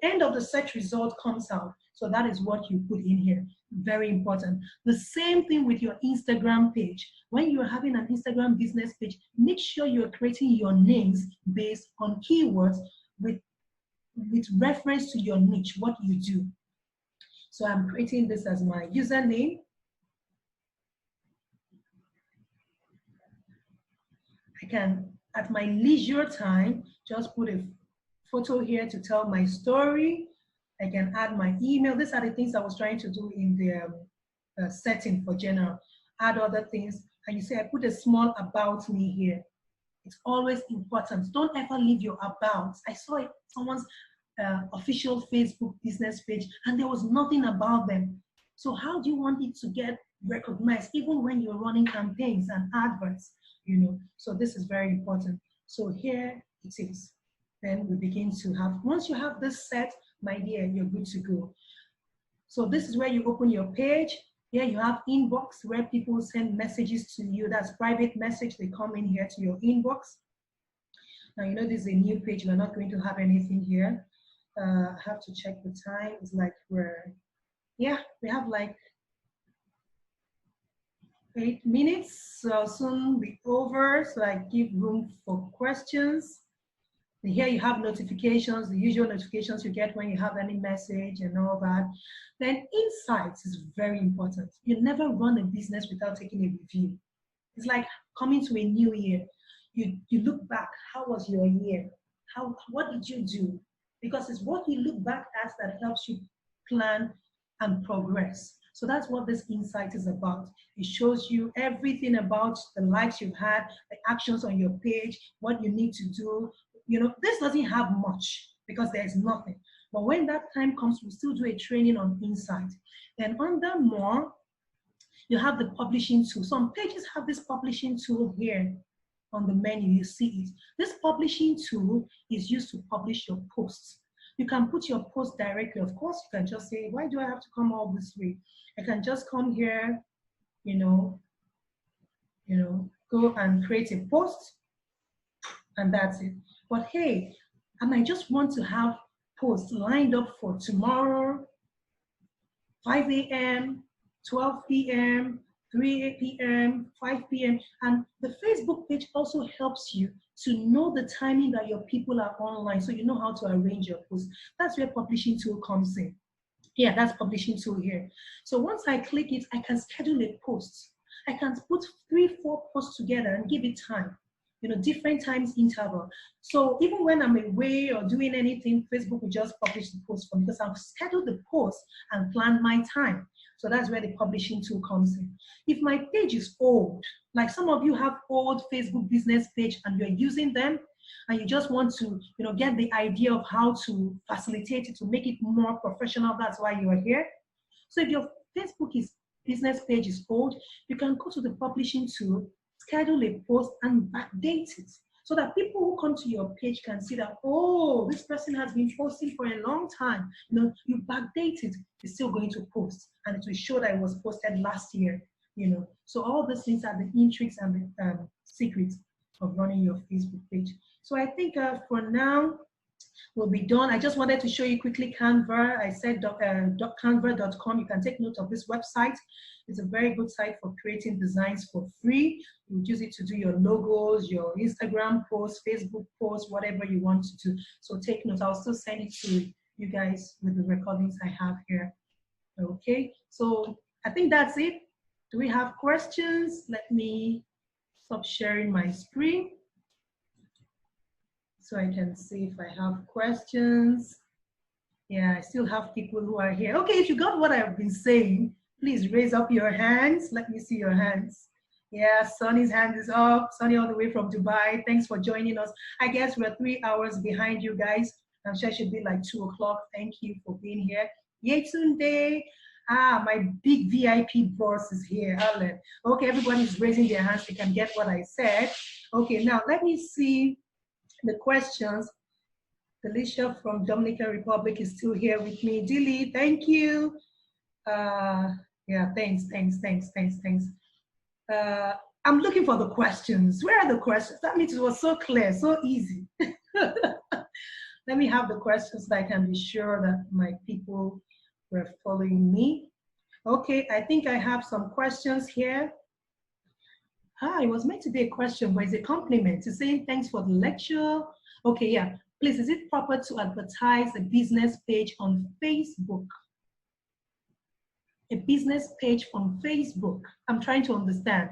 S1: end of the search result comes out. So that is what you put in here. Very important. The same thing with your Instagram page. When you're having an Instagram business page, make sure you're creating your names based on keywords with reference to your niche, what you do. So I'm creating this as my username. I can, at my leisure time, just put a photo here to tell my story. I can add my email. These are the things I was trying to do in the setting for general. Add other things. And you say, I put a small about me here. It's always important. Don't ever leave your about. I saw it, someone's official Facebook business page, and there was nothing about them. So how do you want it to get recognized, even when you're running campaigns and adverts? You know, so this is very important. So here it is. Then we begin to have, once you have this set, my dear, you're good to go. So this is where you open your page. Here you have inbox, where people send messages to you. That's private message. They come in here to your inbox. Now, you know, this is a new page. We're not going to have anything here. I have to check the time. It's like we have like 8 minutes. So I'll soon be over. So I give room for questions. And here you have notifications, the usual notifications you get when you have any message and all that. Then insights is very important. You never run a business without taking a review. It's like coming to a new year. You look back, how was your year? What did you do? Because it's what you look back at that helps you plan and progress. So that's what this insight is about. It shows you everything about the likes you've had, the actions on your page, what you need to do. You know, this doesn't have much because there's nothing. But when that time comes, we'll still do a training on insight. Then under more, you have the publishing tool. Some pages have this publishing tool here on the menu, you see it. This publishing tool is used to publish your posts. You can put your post directly. Of course, you can just say, why do I have to come all this way? I can just come here, you know, go and create a post, and that's it. But hey, I might just want to have posts lined up for tomorrow, 5 a.m., 12 p.m., 3 p.m., 5 p.m. And the Facebook page also helps you to know the timing that your people are online, so you know how to arrange your posts. That's where publishing tool comes in. Yeah, that's publishing tool here. So once I click it, I can schedule a post. I can put 3-4 posts together and give it time. You know, different times interval. So even when I'm away or doing anything, Facebook will just publish the post for me because I've scheduled the post and planned my time. So that's where the publishing tool comes in. If my page is old, like some of you have old Facebook business page and you're using them, and you just want to, you know, get the idea of how to facilitate it to make it more professional, that's why you are here. So if your Facebook business page is old, you can go to the publishing tool, schedule a post and backdate it so that people who come to your page can see that, oh, this person has been posting for a long time. You know, you backdate it, it's still going to post and it will show that it was posted last year, you know. So all these things are the intrigues and the secrets of running your Facebook page. So I think for now, we'll be done. I just wanted to show you quickly Canva. I said canva.com. You can take note of this website. It's a very good site for creating designs for free. You use it to do your logos, your Instagram posts, Facebook posts, whatever you want to do. So take note. I'll still send it to you guys with the recordings I have here. Okay, so I think that's it. Do we have questions? Let me stop sharing my screen so I can see if I have questions. Yeah, I still have people who are here. Okay, if you got what I've been saying, please raise up your hands. Let me see your hands. Yeah, Sonny's hand is up. Sonny all the way from Dubai. Thanks for joining us. I guess we're 3 hours behind you guys. I'm sure it should be like 2 o'clock. Thank you for being here. Yetunde. My big VIP boss is here, Alan. Okay, everybody's raising their hands. They can get what I said. Okay, now let me see the questions. Felicia from Dominican Republic is still here with me. Dilly, thank you. Yeah, thanks. I'm looking for the questions. Where are the questions? That means it was so clear, so easy. Let me have the questions so that I can be sure that my people were following me. Okay, I think I have some questions here. It was meant to be a question, but it's a compliment. It's saying thanks for the lecture. Okay, yeah. Please, is it proper to advertise a business page on Facebook? A business page on Facebook. I'm trying to understand.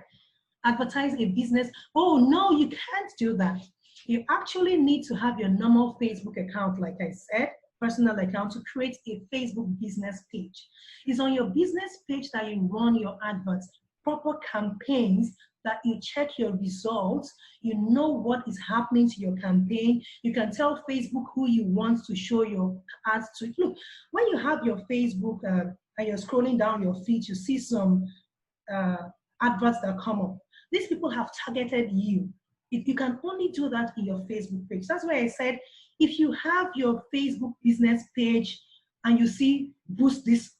S1: Advertise a business. Oh, no, you can't do that. You actually need to have your normal Facebook account, like I said, personal account, to create a Facebook business page. It's on your business page that you run your adverts, proper campaigns, that you check your results, you know what is happening to your campaign. You can tell Facebook who you want to show your ads to. Look, when you have your Facebook and you're scrolling down your feed, you see some adverts that come up. These people have targeted you. If you can only do that in your Facebook page. That's why I said, if you have your Facebook business page and you see boost this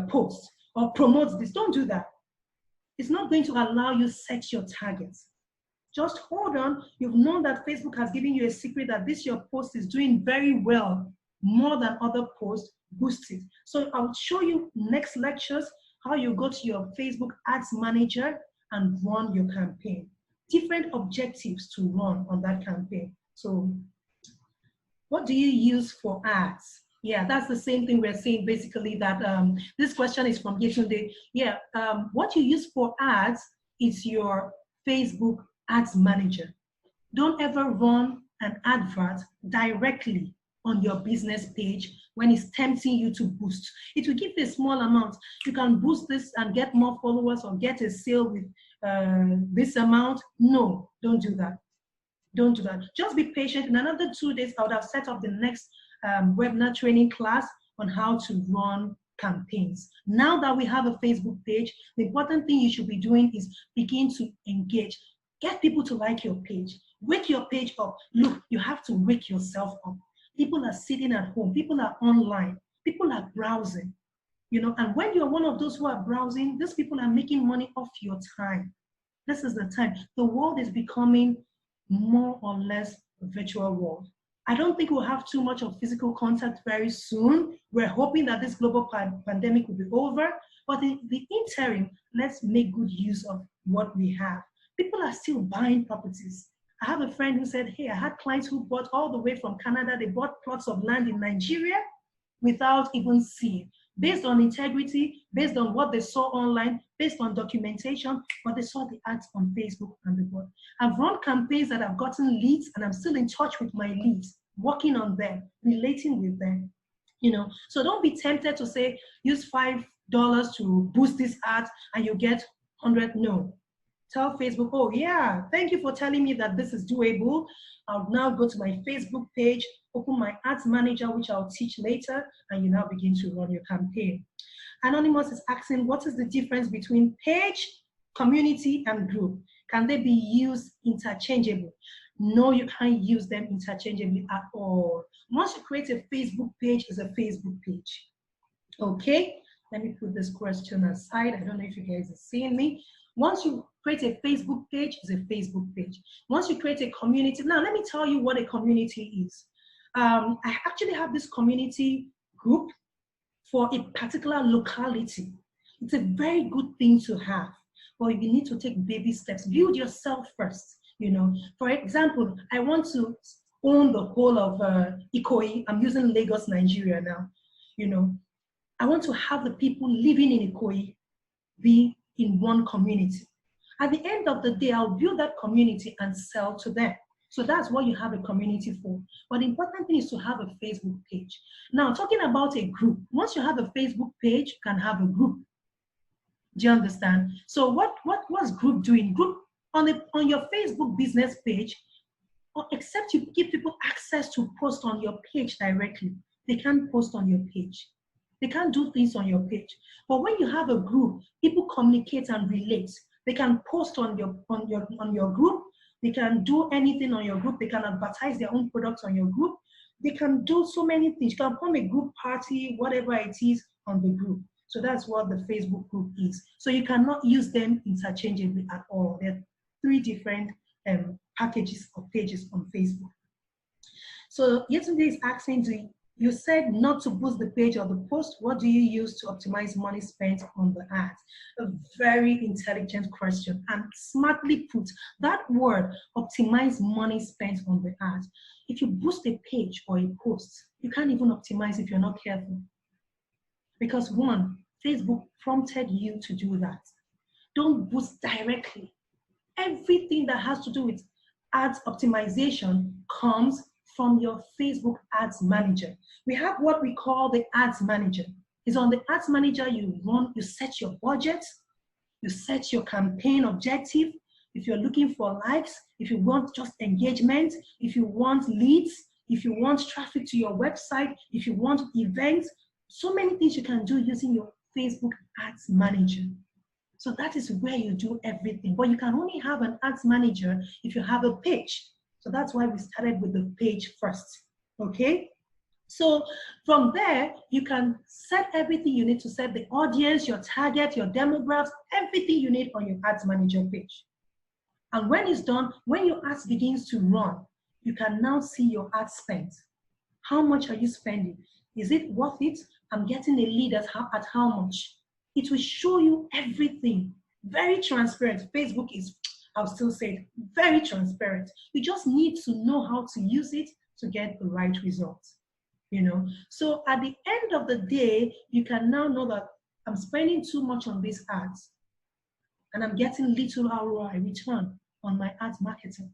S1: post or promote this, don't do that. It's not going to allow you set your targets. Just hold on. You've known that Facebook has given you a secret that this your post is doing very well, more than other posts. Boost it. So I'll show you next lectures how you go to your Facebook Ads Manager and run your campaign. Different objectives to run on that campaign. So what do you use for ads? Yeah, that's the same thing we're saying, basically, that this question is from Yetunde. Yeah, what you use for ads is your Facebook Ads Manager. Don't ever run an advert directly on your business page when it's tempting you to boost. It will give a small amount. You can boost this and get more followers or get a sale with this amount. No, don't do that. Don't do that. Just be patient. In another 2 days, I would have set up the next webinar training class on how to run campaigns. Now that we have a Facebook page, the important thing you should be doing is begin to engage. Get people to like your page. Wake your page up. Look, you have to wake yourself up. People are sitting at home. People are online. People are browsing. You know, and when you're one of those who are browsing, these people are making money off your time. This is the time. The world is becoming more or less a virtual world. I don't think we'll have too much of physical contact very soon. We're hoping that this global pandemic will be over, but in the interim, let's make good use of what we have. People are still buying properties. I have a friend who said, hey, I had clients who bought all the way from Canada. They bought plots of land in Nigeria without even seeing, based on integrity, based on what they saw online, based on documentation, but they saw the ads on Facebook and the board. I've run campaigns that have gotten leads, and I'm still in touch with my leads, working on them, relating with them. You know, so don't be tempted to say, use $5 to boost this ad and you get 100. No. Tell Facebook, oh yeah, thank you for telling me that this is doable. I'll now go to my Facebook page, open my ads manager, which I'll teach later, and you now begin to run your campaign. Anonymous is asking, what is the difference between page, community, and group? Can they be used interchangeably? No, you can't use them interchangeably at all. Once you create a Facebook page, it's a Facebook page. Okay, let me put this question aside. I don't know if you guys are seeing me. Once you create a Facebook page, it's a Facebook page. Once you create a community, now let me tell you what a community is. I actually have this community group for a particular locality. It's a very good thing to have, but you need to take baby steps. Build yourself first. You know, for example, I want to own the whole of Ikoyi. I'm using Lagos, Nigeria now. You know, I want to have the people living in Ikoyi be in one community. At the end of the day, I'll build that community and sell to them. So that's what you have a community for. But the important thing is to have a Facebook page. Now, talking about a group, once you have a Facebook page, you can have a group. Do you understand? So what's group doing? Group on your Facebook business page, except you give people access to post on your page directly, they can't post on your page. They can't do things on your page. But when you have a group, people communicate and relate. They can post on your group. They can do anything on your group. They can advertise their own products on your group. They can do so many things. You can form a group party, whatever it is, on the group. So that's what the Facebook group is. So you cannot use them interchangeably at all. There are 3 different packages or pages on Facebook. So Yetunde is asking, You said not to boost the page or the post. What do you use to optimize money spent on the ads? A very intelligent question and smartly put. That word, optimize money spent on the ads. If you boost a page or a post, you can't even optimize if you're not careful. Because one, Facebook prompted you to do that. Don't boost directly. Everything that has to do with ads optimization comes from your Facebook ads manager. We have what we call the ads manager. It's on the ads manager you set your budget, you set your campaign objective. If you're looking for likes, if you want just engagement, if you want leads, if you want traffic to your website, if you want events, so many things you can do using your Facebook ads manager. So that is where you do everything. But you can only have an ads manager if you have a page. So that's why we started with the page first, okay? So from there, you can set everything you need to set, the audience, your target, your demographics, everything you need on your ads manager page. And when it's done, when your ads begins to run, you can now see your ad spend. How much are you spending? Is it worth it? I'm getting a lead at how much? It will show you everything. Very transparent. Facebook is, I'll still say it, very transparent. You just need to know how to use it to get the right results. You know, so at the end of the day, you can now know that I'm spending too much on these ads and I'm getting little ROI return on my ads marketing.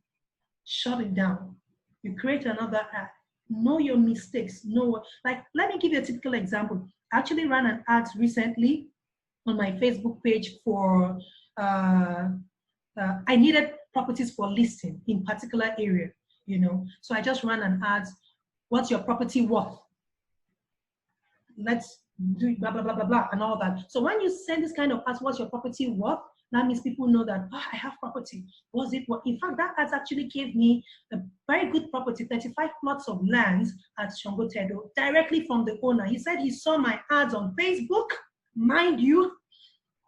S1: Shut it down. You create another ad. Know your mistakes. Know, like, let me give you a typical example. I actually ran an ad recently on my Facebook page for, I needed properties for listing in particular area, you know. So I just ran an ad, what's your property worth? Let's do blah, blah, blah, blah, blah, and all that. So when you send this kind of ads, what's your property worth? That means people know that, oh, I have property. Was it what? In fact, that ad actually gave me a very good property, 35 plots of land at Shongotedo, directly from the owner. He said he saw my ads on Facebook. Mind you,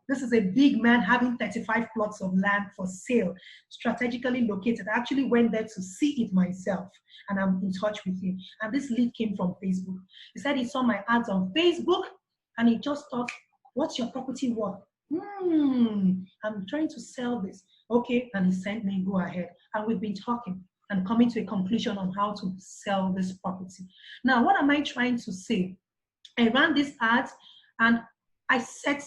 S1: this is a big man having 35 plots of land for sale, strategically located. I actually went there to see it myself, and I'm in touch with him. And this lead came from Facebook. He said he saw my ads on Facebook, and he just thought, what's your property worth? I'm trying to sell this. Okay, and he sent me, go ahead. And we've been talking and coming to a conclusion on how to sell this property. Now, what am I trying to say? I ran this ad, and I set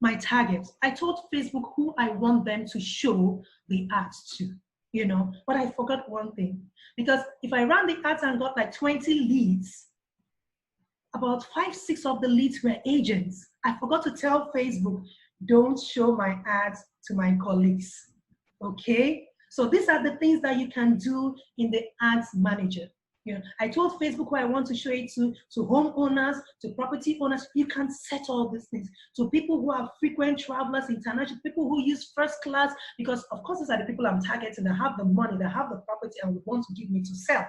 S1: my targets. I told Facebook who I want them to show the ads to, you know, but I forgot one thing. Because if I ran the ads and got like 20 leads, about 5, 6 of the leads were agents. I forgot to tell Facebook, don't show my ads to my colleagues, okay? So these are the things that you can do in the ads manager. You know, I told Facebook who I want to show it to homeowners, to property owners. You can set all these things. To people who are frequent travelers, international, people who use first class, because of course these are the people I'm targeting that have the money, that have the property and would want to give me to sell.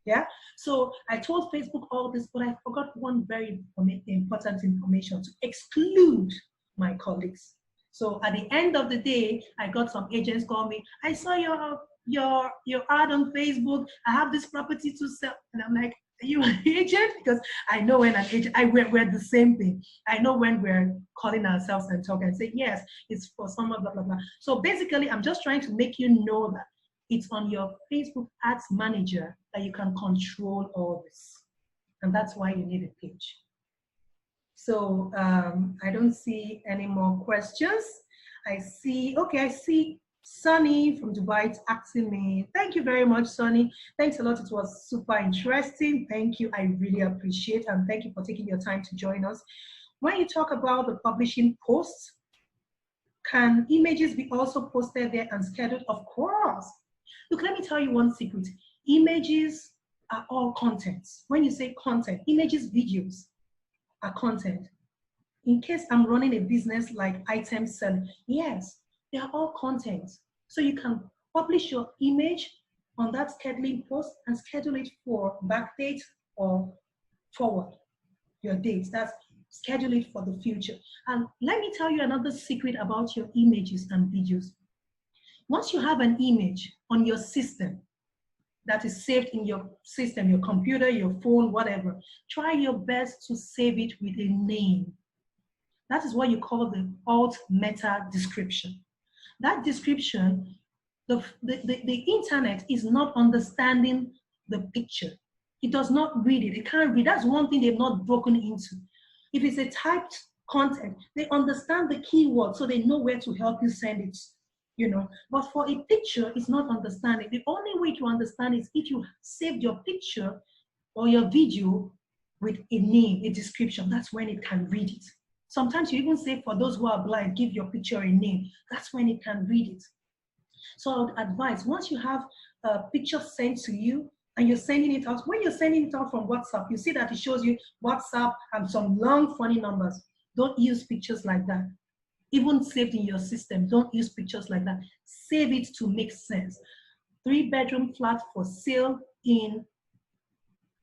S1: Yeah, so I told Facebook all this, but I forgot one very important information, to exclude my colleagues. So at the end of the day, I got some agents call me. I saw your ad on Facebook. I have this property to sell. And I'm like, are you an agent? Because I know when an agent, we're the same thing. I know when we're calling ourselves and talking and say, yes, it's for someone, blah, blah, blah. So basically, I'm just trying to make you know that it's on your Facebook ads manager that you can control all this. And that's why you need a page. So I don't see any more questions. I see Sunny from Dubai asking me. Thank you very much, Sunny. Thanks a lot. It was super interesting. Thank you. I really appreciate, and thank you for taking your time to join us. When you talk about the publishing posts, can images be also posted there and scheduled? Of course. Look, let me tell you one secret. Images are all content. When you say content, images, videos are content. In case I'm running a business like item selling, yes, they are all content. So you can publish your image on that scheduling post and schedule it for backdate or forward your dates. That's schedule it for the future. And let me tell you another secret about your images and videos. Once you have an image on your system, that is saved in your system, your computer, your phone, whatever. Try your best to save it with a name. That is what you call the alt meta description. That description, the internet is not understanding the picture. It does not read it. It can't read. That's one thing they've not broken into. If it's a typed content, they understand the keyword, so they know where to help you send it. You know, but for a picture, it's not understanding. The only way to understand is if you saved your picture or your video with a name, a description. That's when it can read it. Sometimes you even say, for those who are blind, give your picture a name. That's when it can read it. So I would advise, once you have a picture sent to you and you're sending it out, when you're sending it out from WhatsApp, you see that it shows you WhatsApp and some long, funny numbers. Don't use pictures like that. Even saved in your system, don't use pictures like that. Save it to make sense. 3-bedroom flat for sale in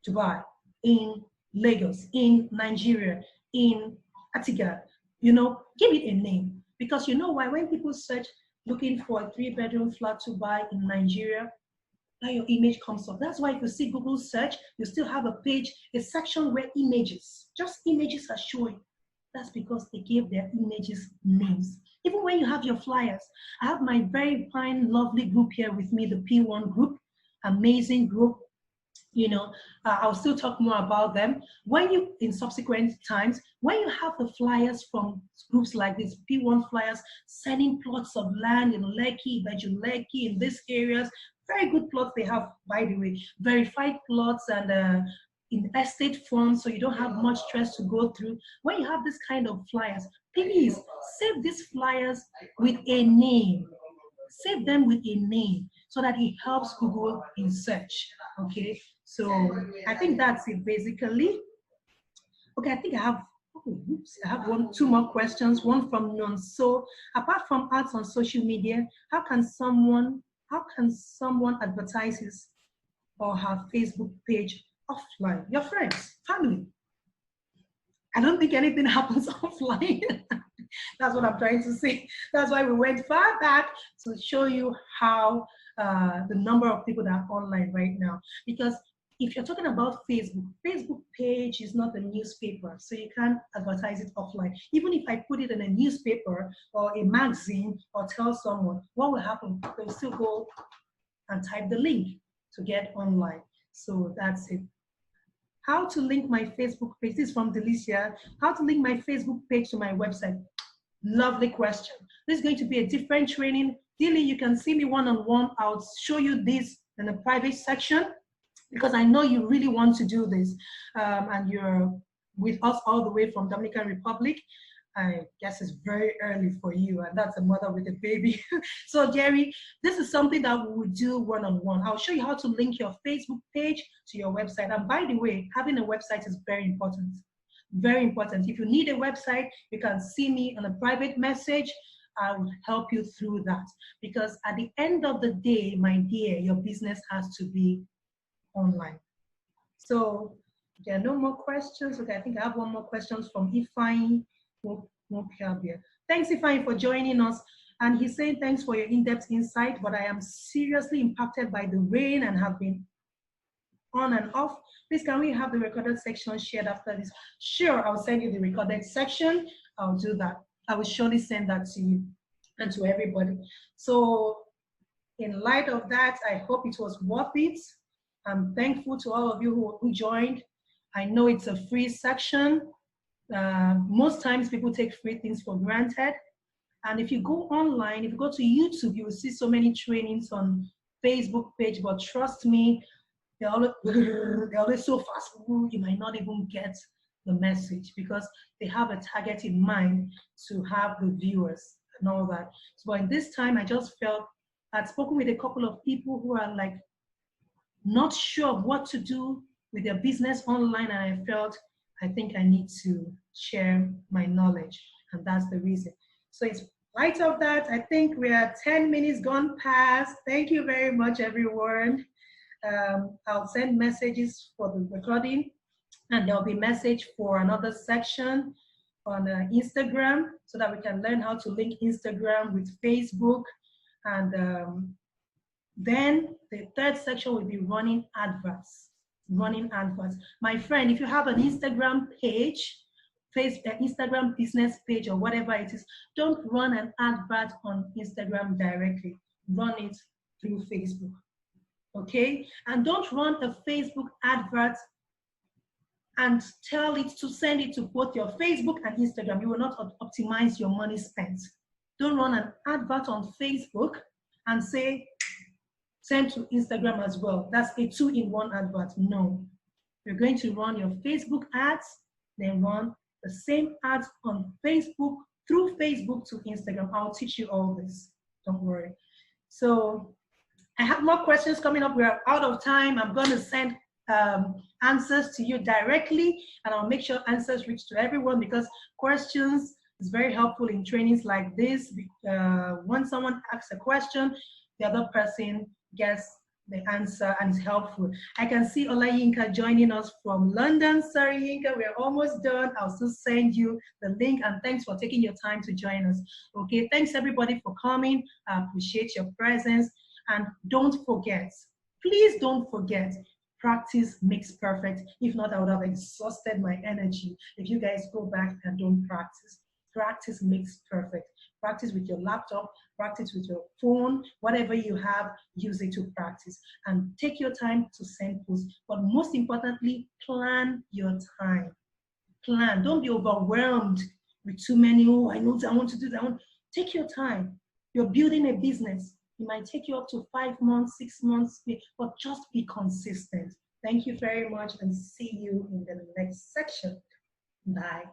S1: Dubai, in Lagos, in Nigeria, in Atiga. You know, give it a name. Because you know why? When people search looking for a 3-bedroom flat to buy in Nigeria, now your image comes up. That's why if you see Google search, you still have a page, a section where images, just images are showing. That's because they gave their images names. Even when you have your flyers, I have my very fine, lovely group here with me, the P1 group, amazing group. You know, I'll still talk more about them. When you, in subsequent times, when you have the flyers from groups like this, P1 flyers, selling plots of land in Lekki, Bejuleki, in these areas, very good plots they have, by the way, verified plots and in estate form, so you don't have much stress to go through. When you have this kind of flyers, please save these flyers with a name. Save them with a name so that it helps Google in search. Okay, so I think that's it basically. Okay, I think I have, I have two more questions. One from Nonso. Apart from ads on social media, how can someone advertise his or her Facebook page offline? Your friends, family. I don't think anything happens offline. That's what I'm trying to say. That's why we went far back to show you how the number of people that are online right now. Because if you're talking about Facebook page is not a newspaper, so you can't advertise it offline. Even if I put it in a newspaper or a magazine or tell someone, what will happen? They'll still go and type the link to get online. So that's it. How to link my Facebook page. This is from Delicia. How to link my Facebook page to my website. Lovely question. This is going to be a different training. Dilly, you can see me one-on-one. I'll show you this in the private section because I know you really want to do this. And you're with us all the way from Dominican Republic. I guess it's very early for you, and that's a mother with a baby. So Jerry, this is something that we would do one-on-one. I'll show you how to link your Facebook page to your website. And by the way, having a website is very important. Very important. If you need a website, you can see me on a private message. I will help you through that. Because at the end of the day, my dear, your business has to be online. So there are no more questions. Okay, I think I have one more question from Ifeanyi. Thanks, Ifeanyi, for joining us. And he's saying thanks for your in-depth insight, but I am seriously impacted by the rain and have been on and off. Please, can we have the recorded section shared after this? Sure, I'll send you the recorded section. I'll do that. I will surely send that to you and to everybody. So in light of that, I hope it was worth it. I'm thankful to all of you who joined. I know it's a free section. Most times people take free things for granted. And if you go online, if you go to YouTube, you will see so many trainings on Facebook page, but trust me, they're always so fast, you might not even get the message because they have a target in mind to have the viewers and all that. So in this time, I just felt I'd spoken with a couple of people who are like not sure what to do with their business online, and I felt I think I need to share my knowledge, and that's the reason. So in light of that, I think we are 10 minutes gone past. Thank you very much, everyone. I'll send messages for the recording, and there'll be message for another section on Instagram so that we can learn how to link Instagram with Facebook. And Then the third section will be running adverts. Running adverts. My friend, if you have an Instagram page, Facebook, Instagram business page, or whatever it is, don't run an advert on Instagram directly. Run it through Facebook. Okay? And don't run a Facebook advert and tell it to send it to both your Facebook and Instagram. You will not optimize your money spent. Don't run an advert on Facebook and say, send to Instagram as well. That's a 2-in-1 advert. No. You're going to run your Facebook ads, then run the same ads on Facebook, through Facebook to Instagram. I'll teach you all this. Don't worry. So I have more questions coming up. We're out of time. I'm going to send answers to you directly, and I'll make sure answers reach to everyone, because questions is very helpful in trainings like this. When someone asks a question, the other person gets the answer and is helpful. I can see Olayinka joining us from London. Sorry, Yinka, we're almost done. I'll still send you the link, and thanks for taking your time to join us. Okay, thanks everybody for coming. I appreciate your presence. And don't forget, please don't forget, practice makes perfect. If not, I would have exhausted my energy if you guys go back and don't practice. Practice makes perfect. Practice with your laptop, practice with your phone, whatever you have, use it to practice. And take your time to send posts. But most importantly, plan your time. Plan. Don't be overwhelmed with too many, oh, I want to do that. Take your time. You're building a business. It might take you up to 5 months, 6 months, but just be consistent. Thank you very much, and see you in the next section. Bye.